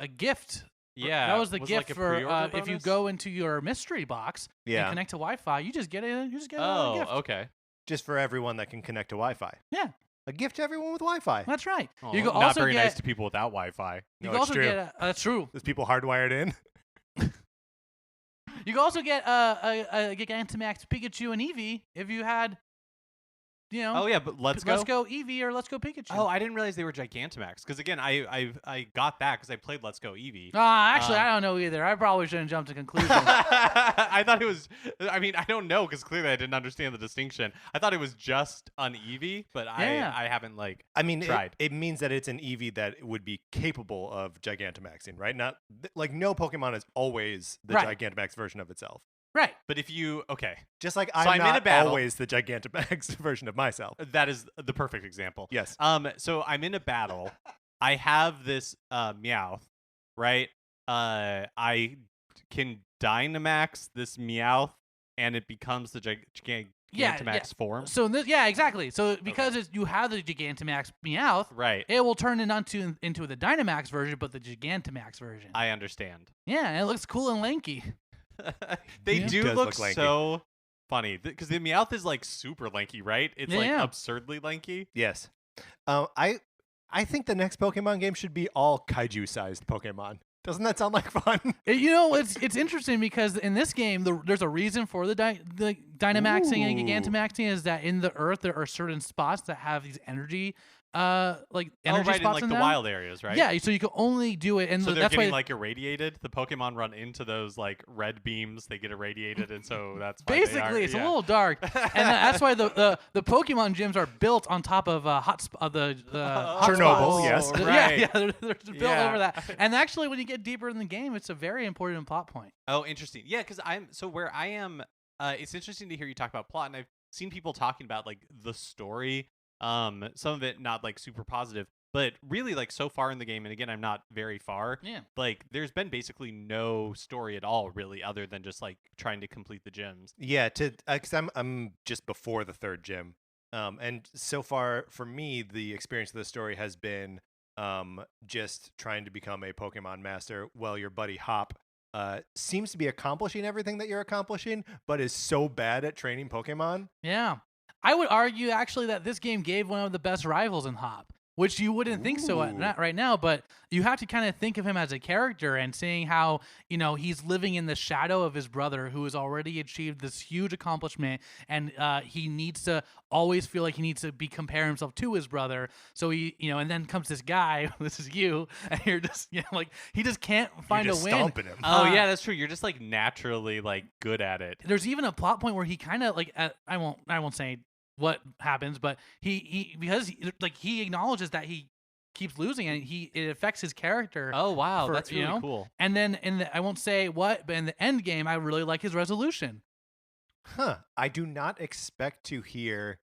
a gift. yeah. That was the it gift like a for pre-order if you bonus? go into your mystery box yeah, and connect to Wi-Fi, you just get it. You just get a Oh, gift. okay. just for everyone that can connect to Wi-Fi. Yeah. A gift to everyone with Wi-Fi. That's right. Oh, You can not also very get. nice to people without Wi-Fi. You No, can it's also true. get. That's true. There's people hardwired in. You can also get a Gigantamax Pikachu and Eevee if you had, you know. Oh yeah, but Let's Go. Let's go Eevee or Let's go Pikachu. Oh, I didn't realize they were Gigantamax. Because again, I got that because I played Let's Go Eevee. Actually, I don't know either. I probably shouldn't jump to conclusions. I thought it was. I mean, I don't know because clearly I didn't understand the distinction. I thought it was just an Eevee, but Yeah. I haven't like. I mean, Tried. it means that it's an Eevee that would be capable of Gigantamaxing, right? Not like no Pokemon is always the Right. Gigantamax version of itself. Right. But if you Just like So I'm I'm in a not battle. always the Gigantamax version of myself. that is the perfect example. Yes. So I'm in a battle. I have this Meowth, right? I can Dynamax this Meowth, and it becomes the Gigantamax Yeah. form. So yeah, exactly. So because you have the Gigantamax Meowth, Right. it will turn it into the Dynamax version, but the Gigantamax version. I understand. Yeah, and it looks cool and lanky. They Yeah. do Does look look lanky. so funny because the Meowth is like super lanky, right? It's like Yeah. absurdly lanky. Yes. I think the next Pokemon game should be all kaiju-sized Pokemon. Doesn't that sound like fun? You know, it's interesting because in this game, there's a reason for the Dynamaxing and Ooh. Gigantamaxing is that in the Earth there are certain spots that have these energy Oh, energy right, in spots like in the them. wild areas, right? Yeah, so you can only do it, and So they're that's getting why like irradiated. The Pokemon run into those like red beams. They get irradiated, and so that's why basically it's they a are, little dark, and that's why the Pokemon gyms are built on top of the Chernobyl, hotspots. yes. Right. Yeah, they're built Yeah. over that. And actually, when you get deeper in the game, it's a very important plot point. Oh, interesting. Yeah, because where I am. It's interesting to hear you talk about plot, and I've seen people talking about like the story. Some of it not like super positive, but really like so far in the game. And again, I'm not very far. Yeah. Like there's been basically no story at all, really, other than just like trying to complete the gyms. Yeah, because I'm just before the third gym. And so far, for me, the experience of the story has been just trying to become a Pokemon master while your buddy Hop seems to be accomplishing everything that you're accomplishing, but is so bad at training Pokemon. Yeah. I would argue actually that this game gave one of the best rivals in Hop, which you wouldn't think so right now, but you have to kind of think of him as a character and seeing how, he's living in the shadow of his brother who has already achieved this huge accomplishment, and he needs to always feel like he needs to compare himself to his brother. So and then comes this guy, this is you, and you're just, like, he just can't find You're a just win. stomping him. Oh yeah, that's true. You're just like naturally like good at it. There's even a plot point where he kind of like, I won't say what happens, but because he acknowledges that he keeps losing and it affects his character. Oh wow, that's really cool. And then I won't say what, but in the end game, I really like his resolution. I do not expect to hear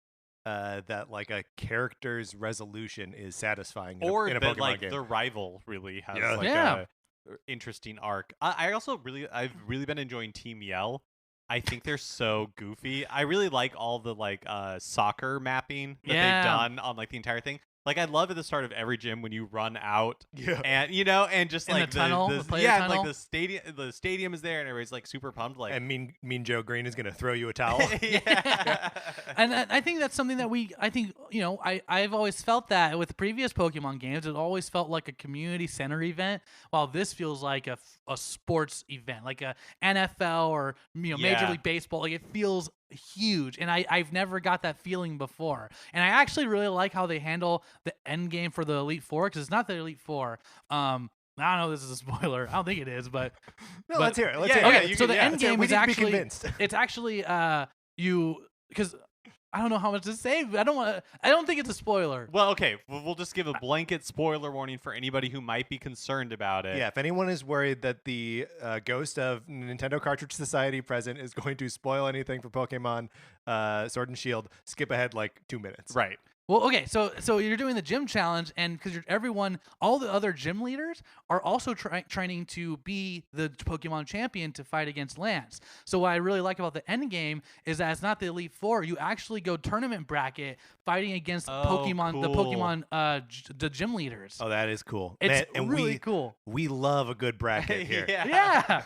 that like a character's resolution is satisfying Or in a that Pokemon like game. the rival really has Yeah. like Yeah. a interesting arc. I've really been enjoying Team Yell. I think they're so goofy. I really like all the like soccer mapping that Yeah. they've done on like the entire thing. Like I love at the start of every gym when you run out Yeah. and and just In the like tunnel, the player yeah, tunnel? like the stadium is there and everybody's like super pumped like And Mean Joe Green is gonna throw you a towel. yeah. And I think that's something that I've always felt that with previous Pokemon games, it always felt like a community center event, while this feels like a sports event, like a NFL or Major Yeah. League Baseball. Like it feels huge, and I've never got that feeling before. And I actually really like how they handle the end game for the Elite Four, because it's not the Elite Four. I don't know if this is a spoiler. I don't think it is, but No, let's hear it. Let's yeah, hear it. yeah, okay. you So can- the end Let's hear it. game We is need to be actually convinced. it's actually because I don't know how much to say. But I don't think it's a spoiler. Well, okay, we'll just give a blanket spoiler warning for anybody who might be concerned about it. Yeah, if anyone is worried that the ghost of Nintendo Cartridge Society present is going to spoil anything for Pokemon Sword and Shield, skip ahead like 2 minutes. Right. Well, okay, so you're doing the gym challenge, and because all the other gym leaders are also training to be the Pokemon champion to fight against Lance. So what I really like about the end game is that it's not the Elite Four. You actually go tournament bracket fighting against Oh, Pokemon, the cool. Pokemon, the gym leaders. Oh, that is cool. It's Man, and really cool. we love a good bracket here. Yeah.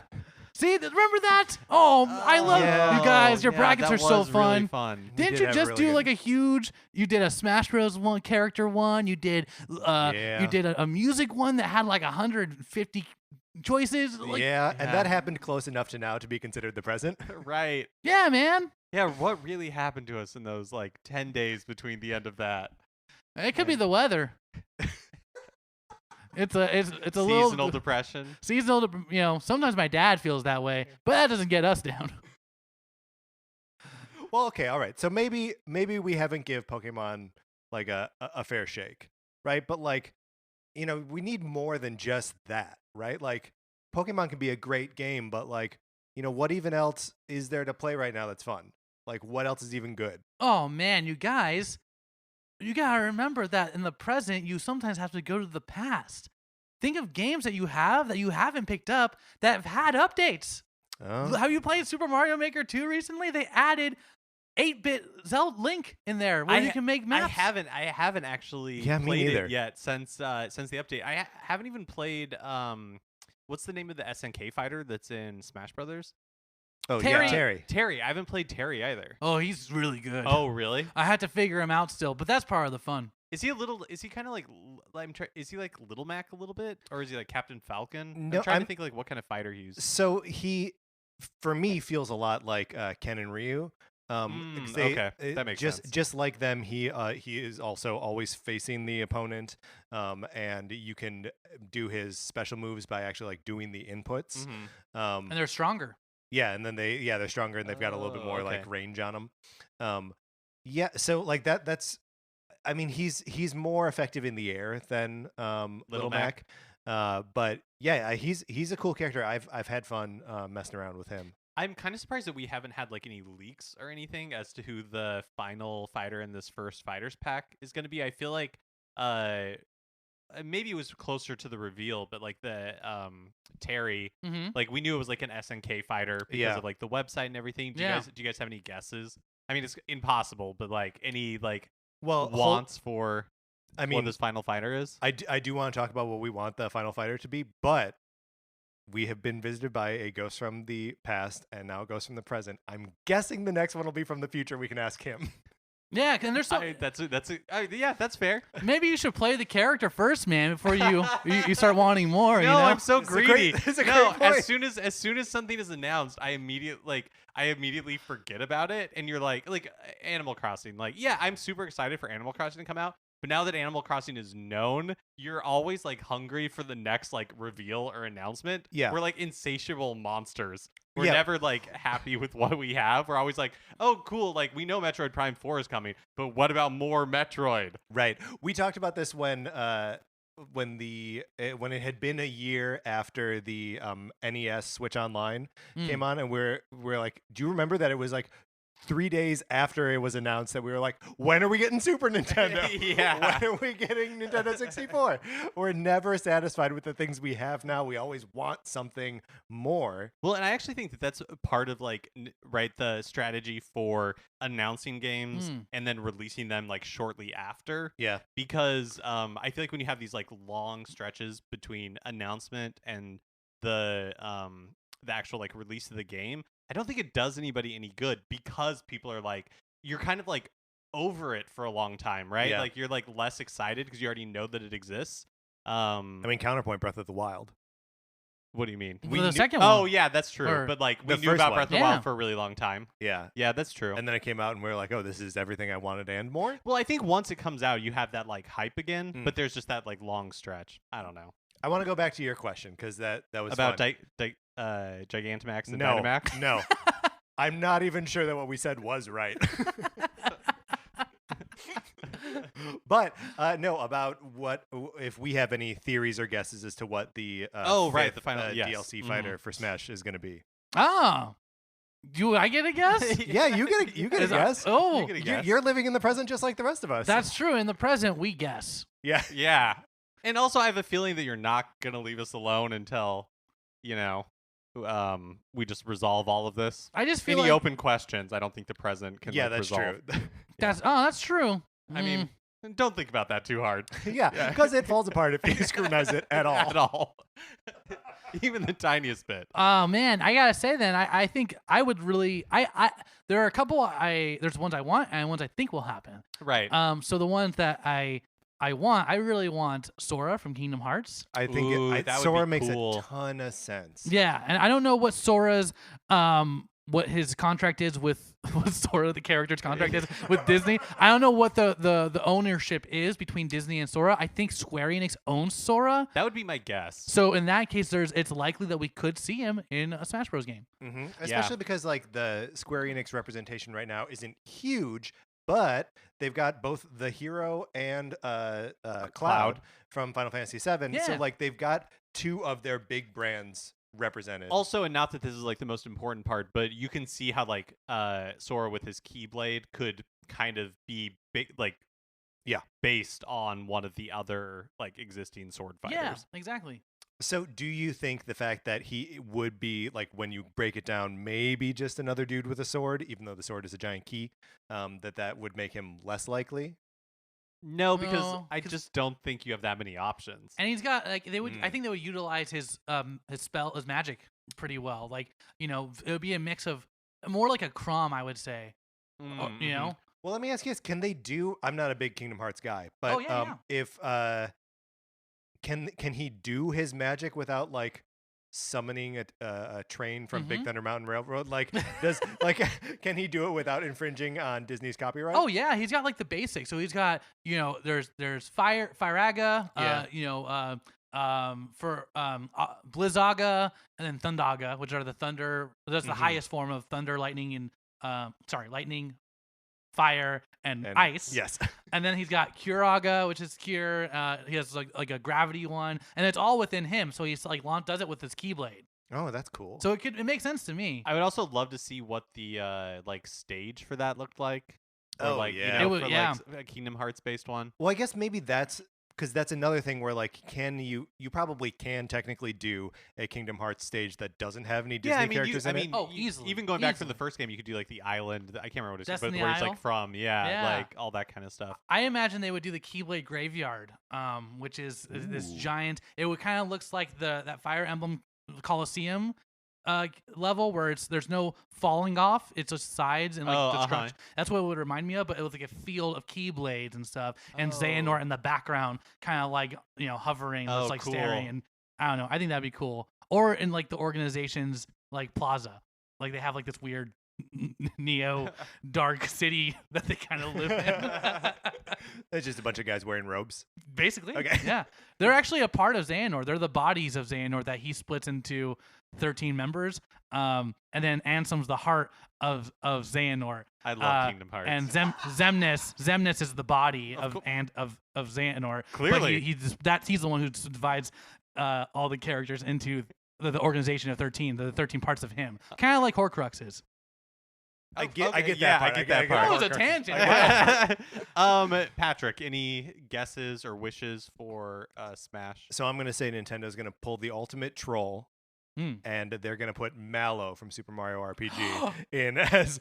See, remember that? Oh, I love Yeah. you guys. Your Yeah, brackets that are so was fun. Really fun. Didn't did you have just really do good- like a huge? You did a Smash Bros. One character one. You did Yeah. you did a music one that had like 150 choices. Like, yeah, and Yeah. that happened close enough to now to be considered the present. Right. yeah, man. Yeah, what really happened to us in those like 10 days between the end of that? It could be the weather. It's a Seasonal little depression. seasonal. Sometimes my dad feels that way, but that doesn't get us down. Well, okay, all right. So maybe we haven't give Pokemon like a fair shake, right? But like, we need more than just that, right? Like, Pokemon can be a great game, but like, what even else is there to play right now that's fun? Like, what else is even good? Oh man, you guys, you gotta remember that in the present, you sometimes have to go to the past. Think of games that you haven't picked up that have had updates. Oh. Have you played Super Mario Maker 2 recently? They added 8-bit Zelda Link in there where you can make maps. I haven't actually Yeah, me played neither. it yet since the update. I haven't even played what's the name of the SNK fighter that's in Smash Brothers? Oh, Terry. yeah, Terry. Terry. I haven't played Terry either. Oh, he's really good. Oh, really? I had to figure him out still, but that's part of the fun. Is he kind of like is he like Little Mac a little bit, or is he like Captain Falcon? No, I'm trying I'm- to think like what kind of fighter he's. So he, for me, feels a lot like Ken and Ryu. Because okay, that makes just sense. just like them, he is also always facing the opponent, and you can do his special moves by actually like doing the inputs. Mhm. And they're stronger. Yeah, and then they're stronger and they've got a little bit Oh, more okay. like range on them. Yeah, so like that's, I mean, he's more effective in the air than Little Mac. But yeah, he's a cool character. I've had fun messing around with him. I'm kind of surprised that we haven't had like any leaks or anything as to who the final fighter in this first fighters pack is going to be. I feel like maybe it was closer to the reveal, but like the Terry, Mm-hmm. like we knew it was like an SNK fighter because Yeah. of like the website and everything. Do Yeah. you guys have any guesses? I mean, it's impossible, but like any like Well, wants for I what mean, this Final Fighter is. I do want to talk about what we want the Final Fighter to be, but we have been visited by a ghost from the past and now a ghost from the present. I'm guessing the next one will be from the future. We can ask him. Yeah, and there's Yeah, that's fair. maybe you should play the character first, man, before you start wanting more. No, you know? I'm so It's a greedy. great- it's a no, great point. as soon as something is announced, I immediately forget about it, and you're like Animal Crossing. Like, yeah, I'm super excited for Animal Crossing to come out, but now that Animal Crossing is known, you're always like hungry for the next like reveal or announcement. Yeah. We're like insatiable monsters. We're Yeah. never like happy with what we have. We're always like, oh, cool. Like we know Metroid Prime 4 is coming, but what about more Metroid? Right. We talked about this when it had been a year after the NES Switch Online came on, and we're like, do you remember that it was like 3 days after it was announced that we were like, when are we getting Super Nintendo? Yeah. When are we getting Nintendo 64? We're never satisfied with the things we have now. We always want something more. Well, and I actually think that that's a part of like the strategy for announcing games and then releasing them like shortly after. Yeah. Because I feel like when you have these like long stretches between announcement and the actual like release of the game, I don't think it does anybody any good because people are like, you're kind of like over it for a long time, right? Yeah. Like you're like less excited because you already know that it exists. I mean, counterpoint Breath of the Wild. What do you mean? The second Oh one. yeah, that's true. Or But like we the knew first about one. Breath of the Yeah. Wild for a really long time. Yeah. Yeah, that's true. And then it came out and we were like, oh, this is everything I wanted and more. Well, I think once it comes out, you have that like hype again, Mm. but there's just that like long stretch. I don't know I want to go back to your question because that was about fun. Gigantamax and No, Dynamax. no. I'm not even sure that what we said was right. But no, about what if we have any theories or guesses as to what the Right, fifth, the final yes. DLC fighter for Smash is going to be. Oh, do I get a guess? Yeah, you get a Is- guess. Oh, You get a guess. You're living in the present just like the rest of us. that's true. In the present, we guess. yeah. Yeah, and also I have a feeling that you're not gonna leave us alone until, we just resolve all of this. I just feel Any like open questions, I don't think the present can. Yeah, like, that's resolve. true. that's true. I mean, don't think about that too hard. Yeah, Yeah. because it falls apart if you scrutinize it at all. At all. Even the tiniest bit. Oh man, I gotta say then, I think I would really I there are a couple there's ones I want and ones I think will happen. Right. So the ones that I really want Sora from Kingdom Hearts. I think Ooh, that would Sora be makes cool. a ton of sense. Yeah, and I don't know what Sora's what his contract is with Sora, the character's contract is with Disney. I don't know what the ownership is between Disney and Sora. I think Square Enix owns Sora. That would be my guess. So in that case, it's likely that we could see him in a Smash Bros. Game. Mm-hmm. Especially because like the Square Enix representation right now isn't huge, but they've got both the hero and Cloud from Final Fantasy VII. So Yeah. like they've got two of their big brands represented. Also, and not that this is like the most important part, but you can see how like Sora with his Keyblade could kind of be based on one of the other like existing sword fighters. Yeah, exactly. So do you think the fact that he would be like, when you break it down, maybe just another dude with a sword, even though the sword is a giant key, that would make him less likely? No, because No, I 'cause- just don't think you have that many options. And he's got like they would. I Mm. think they would utilize his magic pretty well. Like it would be a mix of more like a Chrom, I would say. Mm, You mhm. know. Well, let me ask you this: can they do? I'm not a big Kingdom Hearts guy, but Oh, yeah. if can he do his magic without like summoning a train from Big Mhm. Thunder Mountain Railroad? Like, can he do it without infringing on Disney's copyright? Oh yeah, he's got like the basics. So he's got there's Firaga, Yeah. Blizzaga, and then Thundaga, which are the thunder. That's the Mhm. highest form of thunder, lightning, and lightning, fire, and ice. Yes. And then he's got Curaga, which is cure. He has like a gravity one, and it's all within him. So he's like does it with his Keyblade. Oh, that's cool. So it makes sense to me. I would also love to see what the like stage for that looked like. Or Oh, like, yeah. It would- for yeah. like a Kingdom Hearts based one. Well, I guess maybe that's because that's another thing where like, can you probably can technically do a Kingdom Hearts stage that doesn't have any Disney characters in it. Oh, easily. Even going back from the Easily. first game, you could do like the island. I can't remember what it's called, but Destiny where it's Isle? like from, Yeah. like all that kind of stuff. I imagine they would do the Keyblade Graveyard, which is this giant. It would kind of looks like that Fire Emblem Coliseum level where there's no falling off. It's just sides and like destruction. That's what it would remind me of. But it was like a field of Keyblades and stuff, and Xehanort in the background, kind of like hovering, just like cool. staring. And I don't know. I think that'd be cool. Or in like the organization's like plaza, like they have like this weird neo dark city that they kind of live in. It's just a bunch of guys wearing robes. Basically, Okay. yeah. They're actually a part of Xehanort. They're the bodies of Xehanort that he splits into 13 members. And then Ansem's the heart of Xehanort. I love Kingdom Hearts. And Xemnas is the body of Xehanort. Clearly. But he's the one who divides all the characters into the organization of 13, the 13 parts of him. Kind of like Horcruxes. I get that yeah, part. I get that part. That was a tangent. Patrick, any guesses or wishes for Smash? So I'm going to say Nintendo's going to pull the ultimate troll, and they're going to put Mallow from Super Mario RPG in as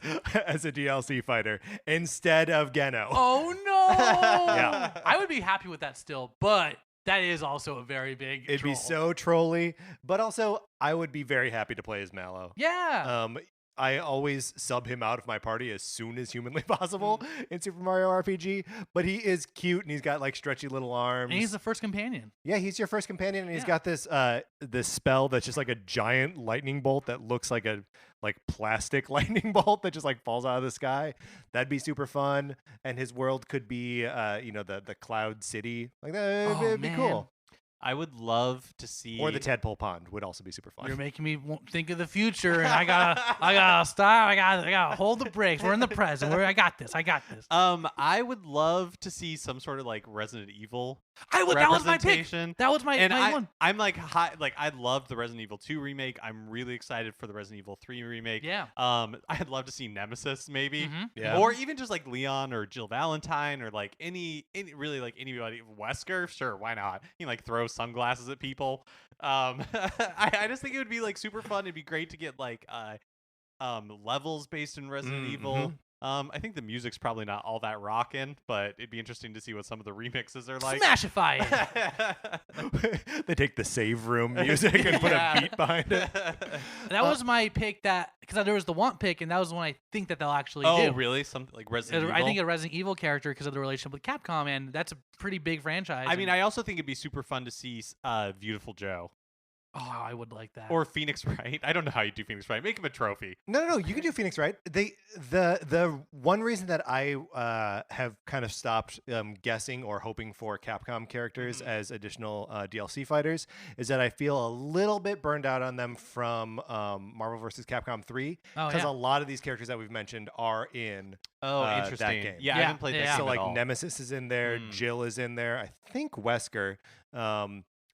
a DLC fighter instead of Geno. Oh, no. Yeah. I would be happy with that still, but that is also a very big It'd troll. be so trolly, but also I would be very happy to play as Mallow. Yeah. I always sub him out of my party as soon as humanly possible in Super Mario RPG, but he is cute and he's got like stretchy little arms. And he's the first companion. Yeah, he's your first companion, and he's got this this spell that's just like a giant lightning bolt that looks like a plastic lightning bolt that just like falls out of the sky. That'd be super fun, and his world could be the Cloud City, like that. It'd be cool. I would love to see. Or the Tadpole Pond would also be super fun. You're making me think of the future, and I gotta stop. I gotta hold the brakes. We're in the present. I got this. I would love to see some sort of like Resident Evil. That was my pick. representation. That was my one. I'm like I loved the Resident Evil 2 remake. I'm really excited for the Resident Evil 3 remake. Yeah. I'd love to see Nemesis maybe. Yeah. Or even just like Leon or Jill Valentine or like any really like anybody. Wesker, sure, why not? You can like throw sunglasses at people. I just think it would be like super fun. It'd be great to get like levels based in Resident Evil. I think the music's probably not all that rockin', but it'd be interesting to see what some of the remixes are like. Smashify it. They take the save room music and put a beat behind it. That was my pick. Because there was the want pick, and that was the one I think that they'll actually do. Oh, really? Something like Resident Evil? I think a Resident Evil character because of the relationship with Capcom, and that's a pretty big franchise. I mean, I also think it'd be super fun to see Beautiful Joe. Oh, I would like that. Or Phoenix Wright. I don't know how you do Phoenix Wright. Make him a trophy. No. You can do Phoenix Wright. The one reason that I have kind of stopped guessing or hoping for Capcom characters as additional DLC fighters is that I feel a little bit burned out on them from Marvel vs. Capcom 3 because a lot of these characters that we've mentioned are in interesting. that game. Yeah, I haven't played that game So at like all. Nemesis is in there, Jill is in there, I think Wesker.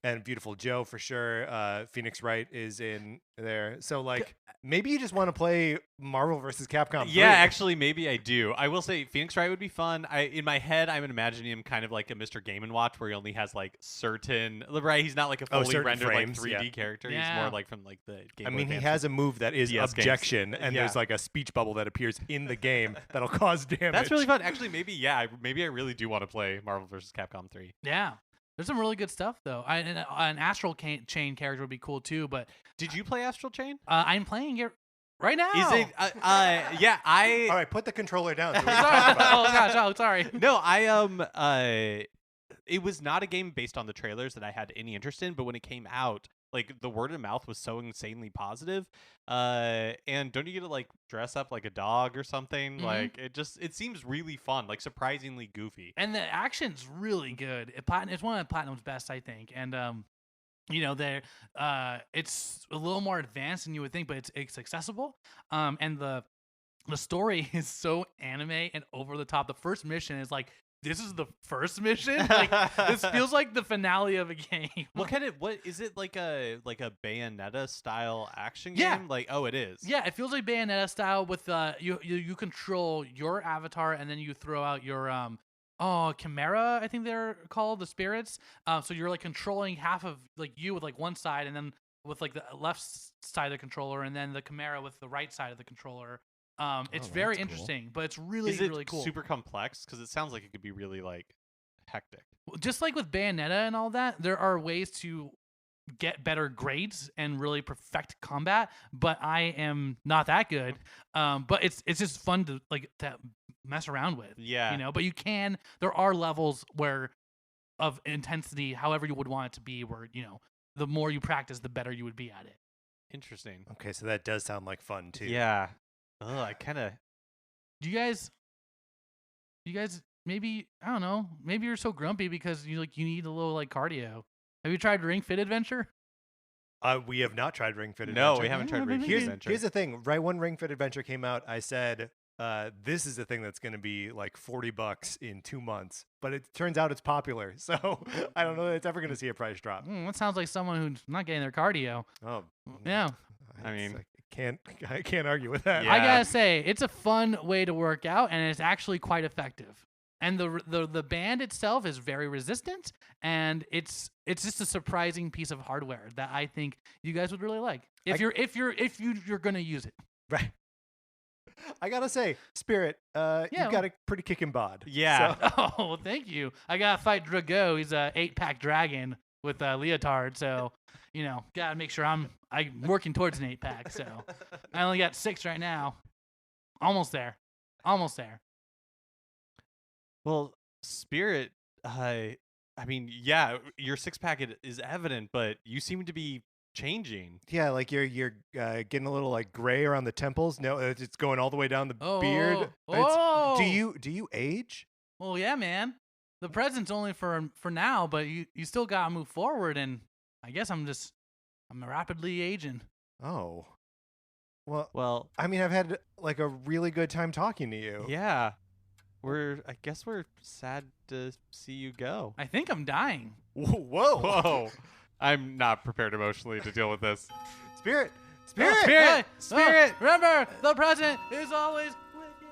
And Beautiful Joe for sure. Phoenix Wright is in there. So like maybe you just want to play Marvel vs. Capcom 3. Yeah, actually, maybe I do. I will say Phoenix Wright would be fun. In my head, I'm imagining him kind of like a Mr. Game & Watch where he only has like certain right. He's not like a fully certain rendered frames, like 3D character. He's more like from like the Game Boy he Advance. has a move that is DS games. objection, and there's like a speech bubble that appears in the game that'll cause damage. That's really fun. Actually, maybe I really do want to play Marvel vs. Capcom 3. Yeah. There's some really good stuff though. An Astral Chain character would be cool too. But did you play Astral Chain? I'm playing it right now. Is it? Yeah, I. All right, put the controller down. So we can talk about Oh gosh, oh sorry. No, it was not a game based on the trailers that I had any interest in, but when it came out, like the word of mouth was so insanely positive. And don't you get to like dress up like a dog or something? Like it seems really fun, like surprisingly goofy. And the action's really good. It's one of Platinum's best, I think. And it's a little more advanced than you would think, but it's accessible. And the story is so anime and over the top. The first mission is like, this is the first mission? Like this feels like the finale of a game. What is it, like a Bayonetta style action game? Yeah. Like, oh, it is. Yeah, it feels like Bayonetta style with you control your avatar and then you throw out your Chimera, I think they're called, the spirits. So you're like controlling half of like you with like one side, and then with like the left side of the controller, and then the Chimera with the right side of the controller. It's very that's cool. interesting, but it's really Is it really cool. super complex? Because it sounds like it could be really like hectic. Just like with Bayonetta and all that, there are ways to get better grades and really perfect combat, but I am not that good. But it's just fun to mess around with. Yeah. You know, but there are levels where of intensity, however you would want it to be, where, you know, the more you practice, the better you would be at it. Interesting. Okay, so that does sound like fun too. Yeah. Ugh, I kind of. You guys maybe, I don't know, maybe you're so grumpy because you need a little like cardio. Have you tried Ring Fit Adventure? We have not tried Ring Fit No, Adventure. we haven't tried Ring Fit Here's, Adventure. here's the thing. Right when Ring Fit Adventure came out, I said, this is a thing that's going to be like $40 in 2 months. But it turns out it's popular. So I don't know that it's ever going to see a price drop. That sounds like someone who's not getting their cardio. Oh, Yeah. I mean- I can't argue with that. Yeah. I gotta say, it's a fun way to work out, and it's actually quite effective. And the band itself is very resistant, and it's just a surprising piece of hardware that I think you guys would really like if you're gonna use it. Right. I gotta say, Spirit, you've got a pretty kicking bod. Yeah. So- Oh, well, thank you. I gotta fight Drago. He's a 8-pack dragon with a leotard, so you know, gotta make sure I'm working towards an 8-pack. So I only got 6 right now. Almost there. Well, Spirit, I mean, yeah, your 6-pack is evident, but you seem to be changing. Yeah, like you're getting a little like gray around the temples. No, it's going all the way down the beard. Oh. Do you age? Well, yeah, man. The present's only for now, but you still gotta move forward, and I guess I'm rapidly aging. Oh. Well, I mean, I've had like a really good time talking to you. yeah. I guess we're sad to see you go. I think I'm dying. Whoa. Whoa. I'm not prepared emotionally to deal with this. Spirit. Hey, Spirit! remember, the present is always wicked.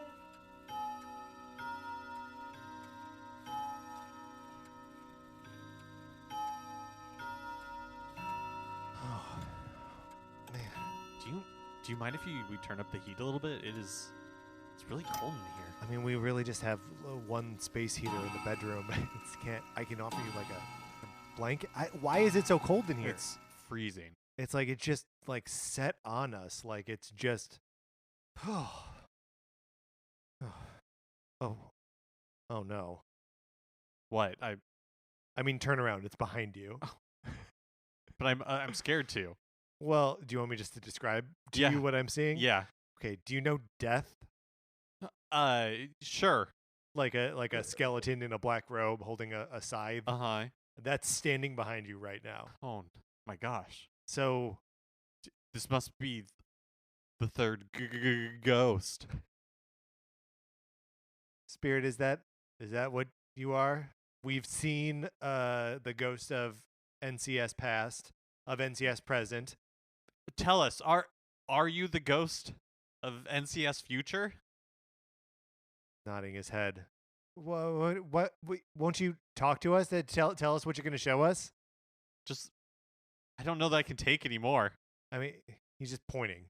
Oh, man. Do you mind if we turn up the heat a little bit? It's really cold in here. I mean, we really just have one space heater in the bedroom. I can offer you like a blanket. Why is it so cold in here? It's freezing. It's like it just like set on us. Like it's just. Oh no. What? I mean, turn around. It's behind you. But I'm scared too. Well, do you want me just to describe to Yeah. you what I'm seeing? Yeah. Okay. Do you know Death? Sure. Like a skeleton in a black robe holding a scythe. Uh-huh. That's standing behind you right now. Oh my gosh. So This must be the third ghost. Spirit, is that what you are? We've seen the ghost of NCS past, of NCS present. Tell us, are you the ghost of NCS future? Nodding his head. What won't you talk to us? Tell us what you're going to show us? Just, I don't know that I can take anymore. I mean, he's just pointing.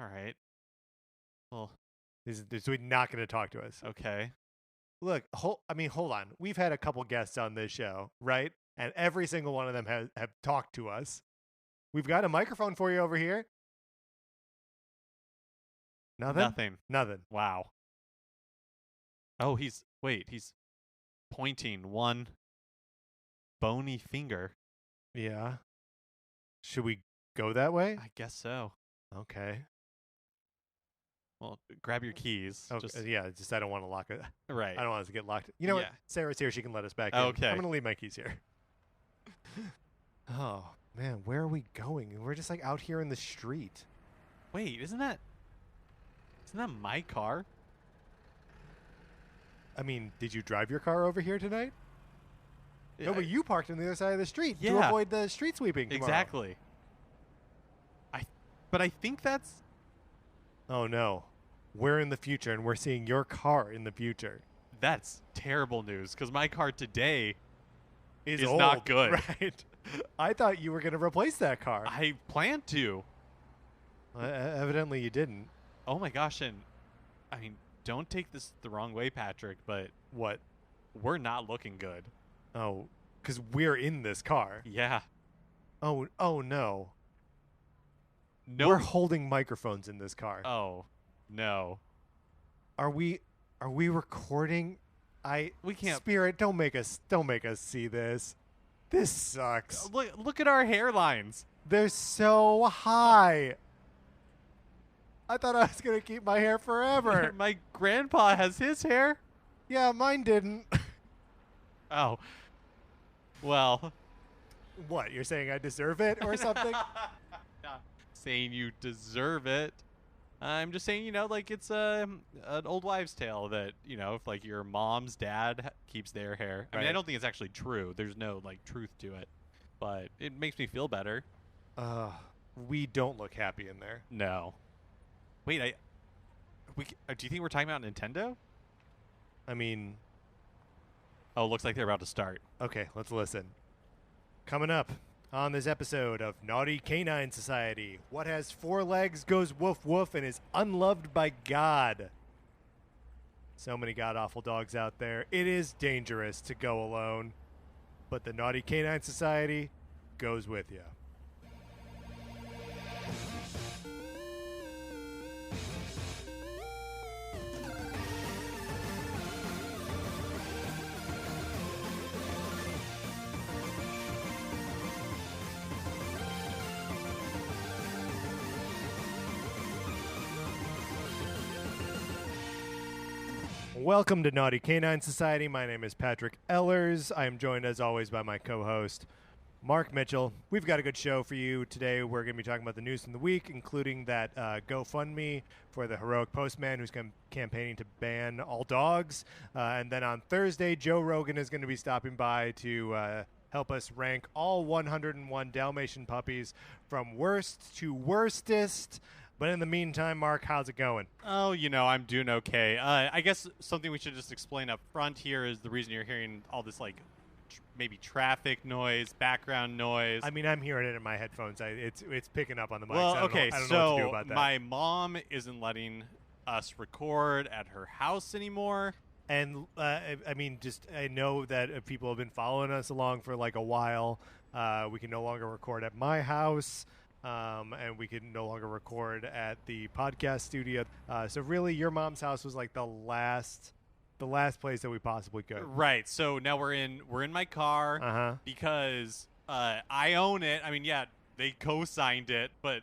All right. Well, He's not going to talk to us. okay. Look, hold on. We've had a couple guests on this show, right? And every single one of them have talked to us. We've got a microphone for you over here. Nothing? Nothing. Wow. Oh, he's pointing one bony finger. Yeah. Should we go that way? I guess so. Okay. Well, grab your keys. Okay. Just, Yeah, just I don't want to lock it. right. I don't want us to get locked. You know what? Yeah. Sarah's here. She can let us back in. Okay. I'm going to leave my keys here. Oh, man. Where are we going? We're just like out here in the street. Wait, isn't that my car? I mean, did you drive your car over here tonight? No, I- but you parked on the other side of the street to Yeah. avoid the street sweeping tomorrow. Exactly. But I think that's Oh, no. We're in the future, and we're seeing your car in the future. That's terrible news because my car today is old, not good. Right. I thought you were going to replace that car. I plan to. Evidently, you didn't. Oh my gosh, and I mean, don't take this the wrong way, Patrick, but What? we're not looking good. Oh, because we're in this car. Yeah. Oh no. No. We're holding microphones in this car. Oh, no. Are we recording? We can't. Spirit, don't make us see this. This sucks. Look at our hairlines. They're so high. I thought I was going to keep my hair forever. My grandpa has his hair. Yeah, mine didn't. Oh. Well. What, you're saying I deserve it or something? Not saying you deserve it. I'm just saying, like it's an old wives' tale that, if like your mom's dad keeps their hair. I mean, I Right. don't think it's actually true. There's no like truth to it, but it makes me feel better. We don't look happy in there. No. Wait, do you think we're talking about Nintendo? I mean, Oh, looks like they're about to start. okay, let's listen. Coming up on this episode of Naughty Canine Society, what has 4 legs, goes woof woof, and is unloved by God? So many god-awful dogs out there. It is dangerous to go alone, but the Naughty Canine Society goes with you. Welcome to Naughty Canine Society. My name is Patrick Ellers. I am joined, as always, by my co-host, Mark Mitchell. We've got a good show for you today. We're going to be talking about the news from the week, including that GoFundMe for the heroic postman who's campaigning to ban all dogs. And then on Thursday, Joe Rogan is going to be stopping by to help us rank all 101 Dalmatian puppies from worst to worstest. But in the meantime, Mark, how's it going? Oh, I'm doing okay. I guess something we should just explain up front here is the reason you're hearing all this, like, maybe traffic noise, background noise. I mean, I'm hearing it in my headphones. It's picking up on the mics. Well, I don't okay, know what to so do about that. my mom isn't letting us record at her house anymore. And I mean, I know that people have been following us along for like a while. We can no longer record at my house. And we can no longer record at the podcast studio. So really, your mom's house was like the last place that we possibly could. Right. So now we're in my car because I own it. I mean, yeah, they co-signed it, but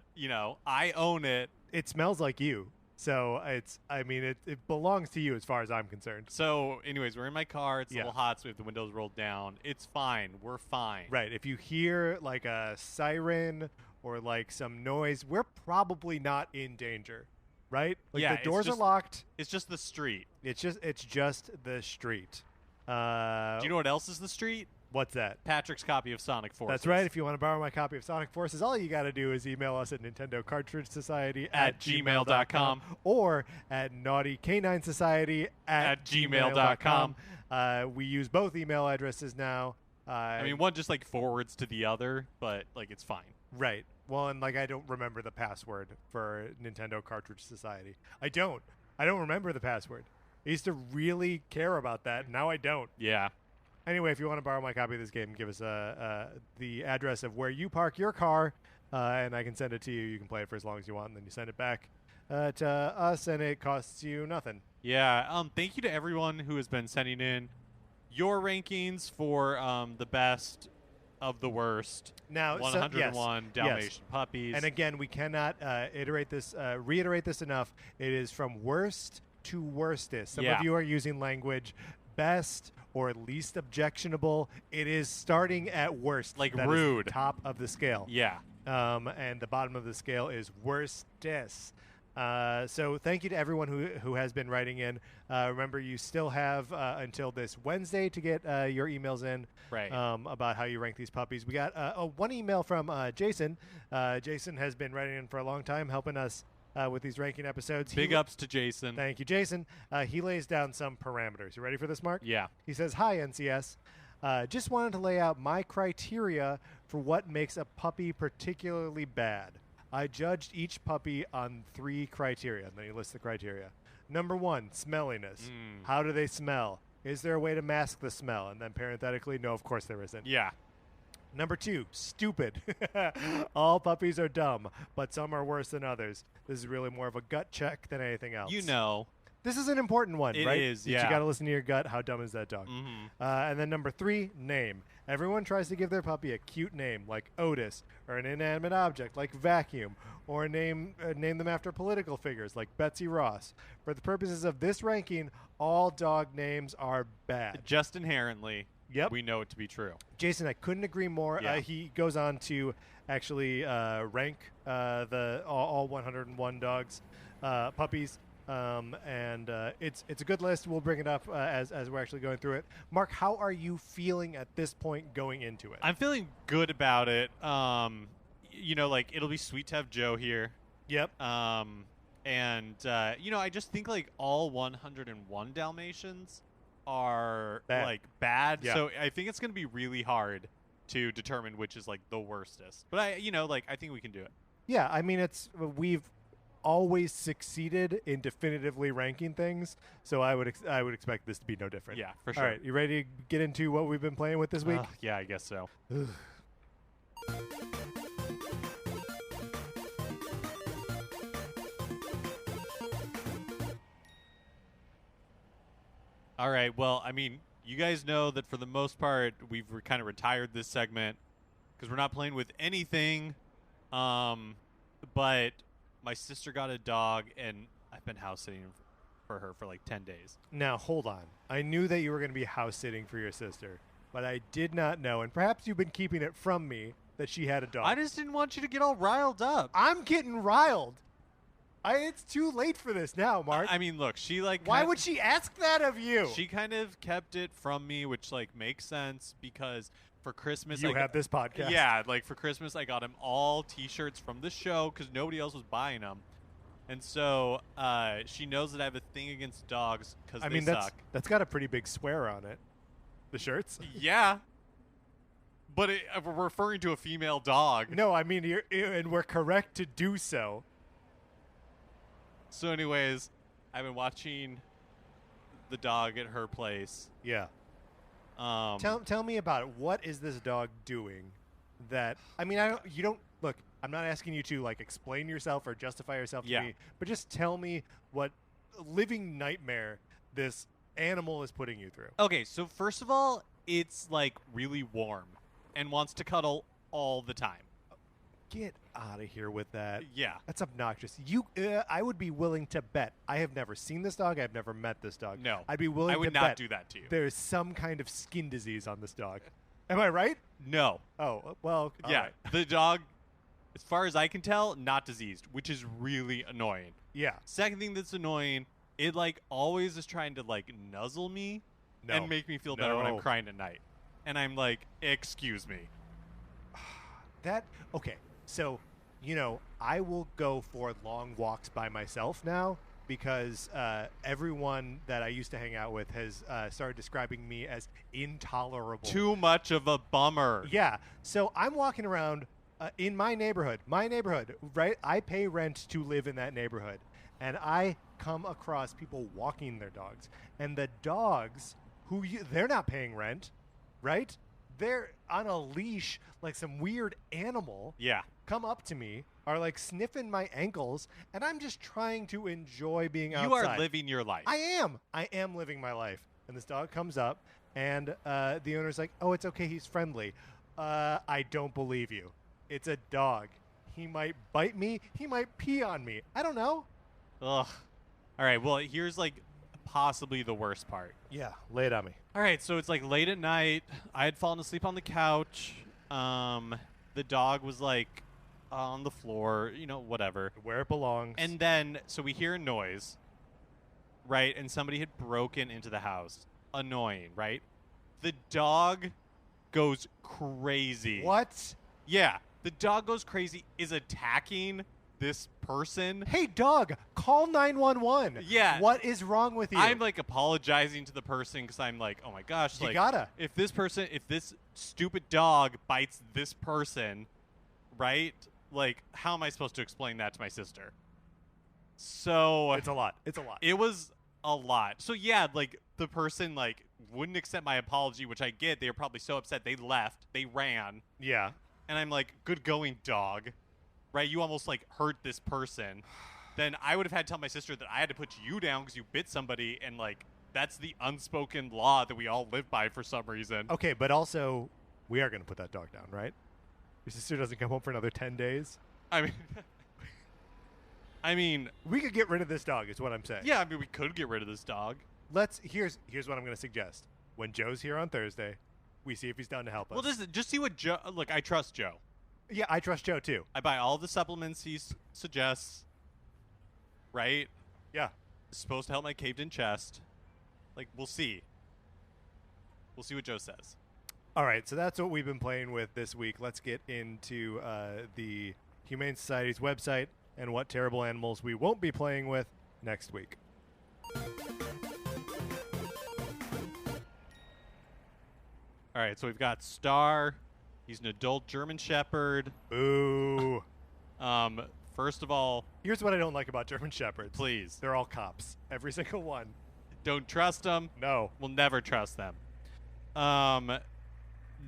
I own it. It smells like you. So it belongs to you as far as I'm concerned. So anyways, we're in my car. It's a Yeah. little hot, so we have the windows rolled down. It's fine. We're fine. Right. If you hear like a siren or like some noise, we're probably not in danger, right? Like Yeah, the it's doors are just- locked. It's just the street. It's just the street. Do you know what else is the street? What's that? Patrick's copy of Sonic Forces. That's right. If you want to borrow my copy of Sonic Forces, all you got to do is email us at Nintendo Cartridge Society At gmail.com. or at Naughty Canine Society At gmail.com. We use both email addresses now. I mean, one just like forwards to the other, but like it's fine. Right. Well, and like I don't remember the password for Nintendo Cartridge Society. I don't remember the password. I used to really care about that. Now I don't. Yeah. Anyway, if you want to borrow my copy of this game, give us the address of where you park your car, and I can send it to you. You can play it for as long as you want, and then you send it back to us, and it costs you nothing. Yeah. Thank you to everyone who has been sending in your rankings for the best of the worst. Now, 101 Dalmatian puppies. And again, we cannot reiterate this enough. It is from worst to worstest. Some Yeah. of you are using language best or least objectionable. It is starting at worst. Like That is rude. the top of the scale. Yeah. And the bottom of the scale is worstest. So thank you to everyone who has been writing in. Remember, you still have until this Wednesday to get your emails in Right. about how you rank these puppies. We got one email from Jason. Jason has been writing in for a long time, helping us with these ranking episodes. Big ups to Jason. Thank you, Jason. He lays down some parameters. You ready for this, Mark? Yeah. He says, "Hi, NCS. Just wanted to lay out my criteria for what makes a puppy particularly bad. I judged each puppy on 3 criteria." And then he lists the criteria. Number 1, smelliness. How do they smell? Is there a way to mask the smell? And then parenthetically, no, of course there isn't. Yeah. Number 2, stupid. All puppies are dumb, but some are worse than others. This is really more of a gut check than anything else. You know. This is an important one, It right? is, You yeah. got to listen to your gut. How dumb is that dog? And then number 3, name. Everyone tries to give their puppy a cute name like Otis, or an inanimate object like Vacuum, or name them after political figures like Betsy Ross. For the purposes of this ranking, all dog names are bad. Just inherently, Yep. we know it to be true. Jason, I couldn't agree more. Yeah. He goes on to actually rank the all 101 dogs, puppies, and it's a good list. We'll bring it up as we're actually going through it. Mark, how are you feeling at this point going into it? I'm feeling good about it. Like it'll be sweet to have Joe here. Yep. I just think like all 101 Dalmatians are Bad. like bad. Yeah. So I think it's going to be really hard to determine which is like the worstest. But I think we can do it. Yeah, I mean we've always succeeded in definitively ranking things, so I would expect this to be no different. Yeah, for sure. All right, you ready to get into what we've been playing with this week? Yeah, I guess so. All right. Well, I mean, you guys know that for the most part, we've kind of retired this segment because we're not playing with anything. But my sister got a dog, and I've been house sitting for her for like 10 days. Now, hold on. I knew that you were going to be house sitting for your sister, but I did not know, and perhaps you've been keeping it from me, that she had a dog. I just didn't want you to get all riled up. I'm getting riled. It's too late for this now, Mark. I mean, look, she like. Why would she ask that of you? She kind of kept it from me, which like makes sense because for Christmas you have this podcast. Yeah, like for Christmas I got him all T-shirts from the show because nobody else was buying them, and so she knows that I have a thing against dogs because they suck. That's got a pretty big swear on it. The shirts. Yeah, but we're referring to a female dog. No, I mean, and we're correct to do so. So, anyways, I've been watching the dog at her place. Yeah. Tell me about it. What is this dog doing? That you don't look. I'm not asking you to like explain yourself or justify yourself to me, but just tell me what living nightmare this animal is putting you through. Okay, so first of all, it's like really warm and wants to cuddle all the time. Get out of here with that. Yeah. That's obnoxious. I would be willing to bet. I have never seen this dog. I've never met this dog. No. I'd be willing I would to not bet do that to you. there's some kind of skin disease on this dog. Am I right? No. Oh, well, all Yeah. right. The dog, as far as I can tell, not diseased, which is really annoying. Yeah. Second thing that's annoying, it like always is trying to like nuzzle me No. and make me feel better when I'm No. crying at night. And I'm like, excuse me. Okay. So, I will go for long walks by myself now because everyone that I used to hang out with has started describing me as intolerable. Too much of a bummer. Yeah. So I'm walking around in my neighborhood, right? I pay rent to live in that neighborhood. And I come across people walking their dogs. And the dogs, they're not paying rent, right? They're on a leash like some weird animal. Yeah. Come up to me, are like sniffing my ankles, and I'm just trying to enjoy being outside. You are living your life. I am living my life. And this dog comes up, and the owner's like, "Oh, it's okay. He's friendly." I don't believe you. It's a dog. He might bite me. He might pee on me. I don't know. Ugh. All right. Well, here's like possibly the worst part. Yeah, lay it on me. All right. So it's like late at night. I had fallen asleep on the couch. The dog was like on the floor, whatever. Where it belongs. And then, so we hear a noise, right? And somebody had broken into the house. Annoying, right? The dog goes crazy. What? Yeah. The dog goes crazy, is attacking this person. Hey, dog, call 911. Yeah. What is wrong with you? I'm like apologizing to the person because I'm like, oh my gosh, You like gotta. if this stupid dog bites this person, right? Like, how am I supposed to explain that to my sister? So It's a lot. It's a lot. it was a lot. So yeah, like the person like wouldn't accept my apology, which I get. They were probably so upset they left, they ran, Yeah. and I'm like, good going, dog. Right? You almost like hurt this person. Then I would have had to tell my sister that I had to put you down because you bit somebody, and like that's the unspoken law that we all live by for some reason. Okay, but also, we are going to put that dog down, right? Your sister doesn't come home for another 10 days. I mean, I mean, We could get rid of this dog, is what I'm saying. yeah. I mean, we could get rid of this dog. Here's what I'm going to suggest. When Joe's here on Thursday, we see if he's down to help us. Well, just see what Joe. Look, I trust Joe. Yeah, I trust Joe too. I buy all the supplements he suggests. Right? Yeah. It's supposed to help my caved-in chest. Like, we'll see. We'll see what Joe says. All right, so that's what we've been playing with this week. Let's get into the Humane Society's website and what terrible animals we won't be playing with next week. All right, so we've got Star. He's an adult German Shepherd. Ooh. First of all, Here's what I don't like about German Shepherds. please They're all cops. Every single one. don't trust them. No. We'll never trust them.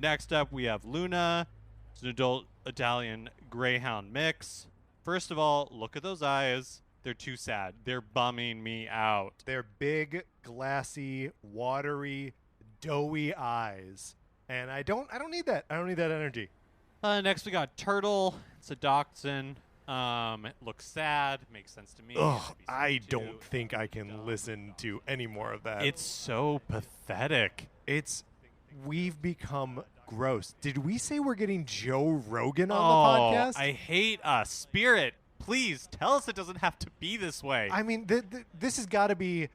Next up, we have Luna. It's an adult Italian Greyhound mix. First of all, look at those eyes. They're too sad. They're bumming me out. They're big, glassy, watery, doughy eyes. And I don't need that. I don't need that energy. Next, we got Turtle. It's a Dachshund. It looks sad. Makes sense to me. Ugh, Should be I sad, too. don't think I can listen to any more of that. It's so pathetic. We've become gross. Did we say we're getting Joe Rogan on the podcast? I hate us. Spirit, please tell us it doesn't have to be this way. I mean, this has got to be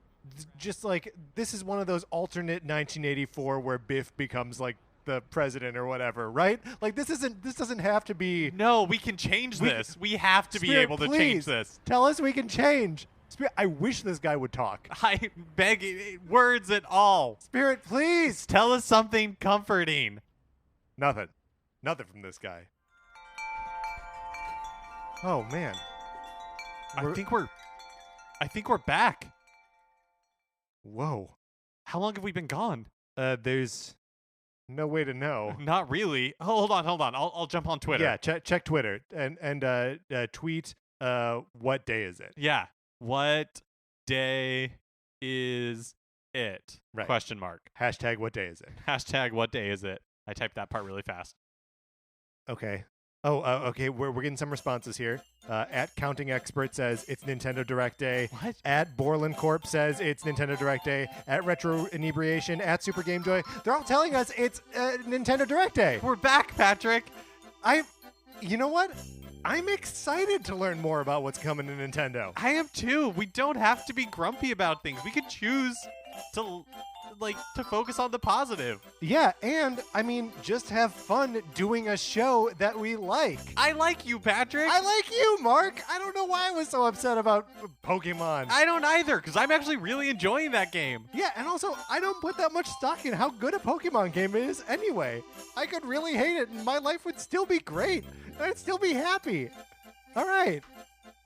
just like, this is one of those alternate 1984 where Biff becomes like the president or whatever, right? Like this doesn't have to be. No, we can change this. We have to be Spirit, able to please, change this. Tell us we can change. Spirit, I wish this guy would talk. I beg words at all. Spirit, please. Tell us something comforting. Nothing from this guy. Oh man. I think we're back. Whoa. How long have we been gone? There's no way to know. Not really. Oh, hold on. I'll jump on Twitter. Yeah, check Twitter and tweet. What day is it? Yeah. What day is it? Right. Question mark. Hashtag what day is it? Hashtag what day is it? I typed that part really fast. Okay. Okay. We're getting some responses here. At Counting Expert says it's Nintendo Direct Day. What? At Borland Corp says it's Nintendo Direct Day. At Retro Inebriation, at Super Game Joy, they're all telling us it's Nintendo Direct Day. We're back, Patrick. You know what? I'm excited to learn more about what's coming to Nintendo. I am too. We don't have to be grumpy about things. We could choose to focus on the positive. Yeah, and I mean, just have fun doing a show that we like. I like you, Patrick. I like you, Mark. I don't know why I was so upset about Pokemon. I don't either, because I'm actually really enjoying that game. Yeah, and also, I don't put that much stock in how good a Pokemon game is anyway. I could really hate it, and my life would still be great. And I'd still be happy. All right.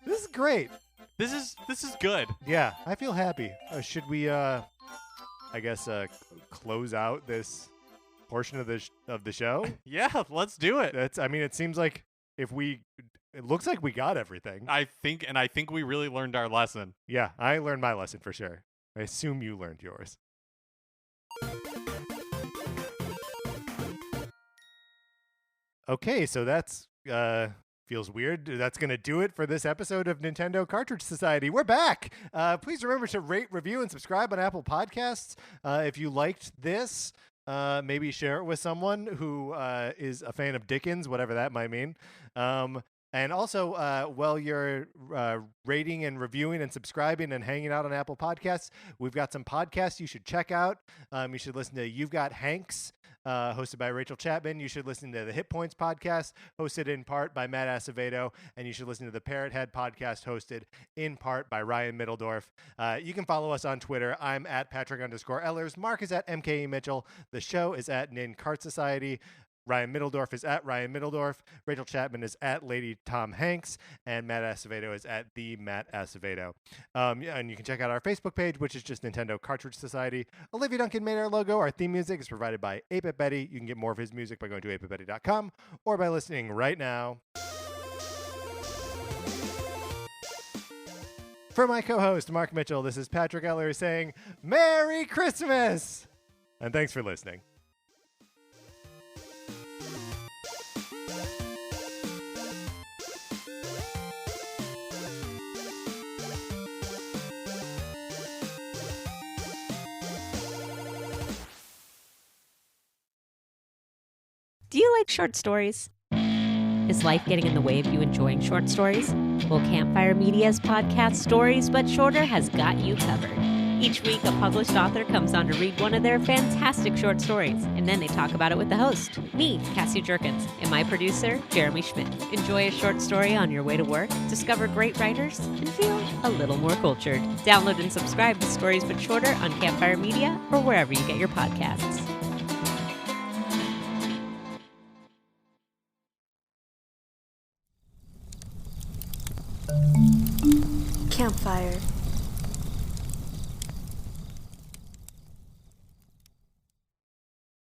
This is great. This is good. Yeah, I feel happy. Should we, I guess, close out this portion of the show? Yeah, let's do it. It seems like it looks like we got everything. I think we really learned our lesson. Yeah, I learned my lesson for sure. I assume you learned yours. Okay, so that's feels weird. That's going to do it for this episode of Nintendo Cartridge Society. We're back. Please remember to rate, review, and subscribe on Apple Podcasts. If you liked this, maybe share it with someone who is a fan of Dickens, whatever that might mean. And also, while you're rating and reviewing and subscribing and hanging out on Apple Podcasts, we've got some podcasts you should check out. You should listen to You've Got Hanks, hosted by Rachel Chapman. You should listen to the Hit Points podcast, hosted in part by Matt Acevedo. And you should listen to the Parrot Head podcast, hosted in part by Ryan Middledorf. You can follow us on Twitter. I'm at Patrick_Ellers. Mark is at MKE Mitchell. The show is at Nin Cart Society. Ryan Middledorf is at Ryan Middledorf. Rachel Chapman is at Lady Tom Hanks. And Matt Acevedo is at the Matt Acevedo. And you can check out our Facebook page, which is just Nintendo Cartridge Society. Olivia Duncan made our logo. Our theme music is provided by 8-Bit Betty. You can get more of his music by going to 8bitbetty.com or by listening right now. For my co-host, Mark Mitchell, this is Patrick Eller saying, Merry Christmas! And thanks for listening. Do you like short stories? Is life getting in the way of you enjoying short stories? Well, Campfire Media's podcast Stories But Shorter has got you covered. Each week, a published author comes on to read one of their fantastic short stories, and then they talk about it with the host, me, Cassie Jerkins, and my producer, Jeremy Schmidt. Enjoy a short story on your way to work, discover great writers, and feel a little more cultured. Download and subscribe to Stories But Shorter on Campfire Media or wherever you get your podcasts. Campfire.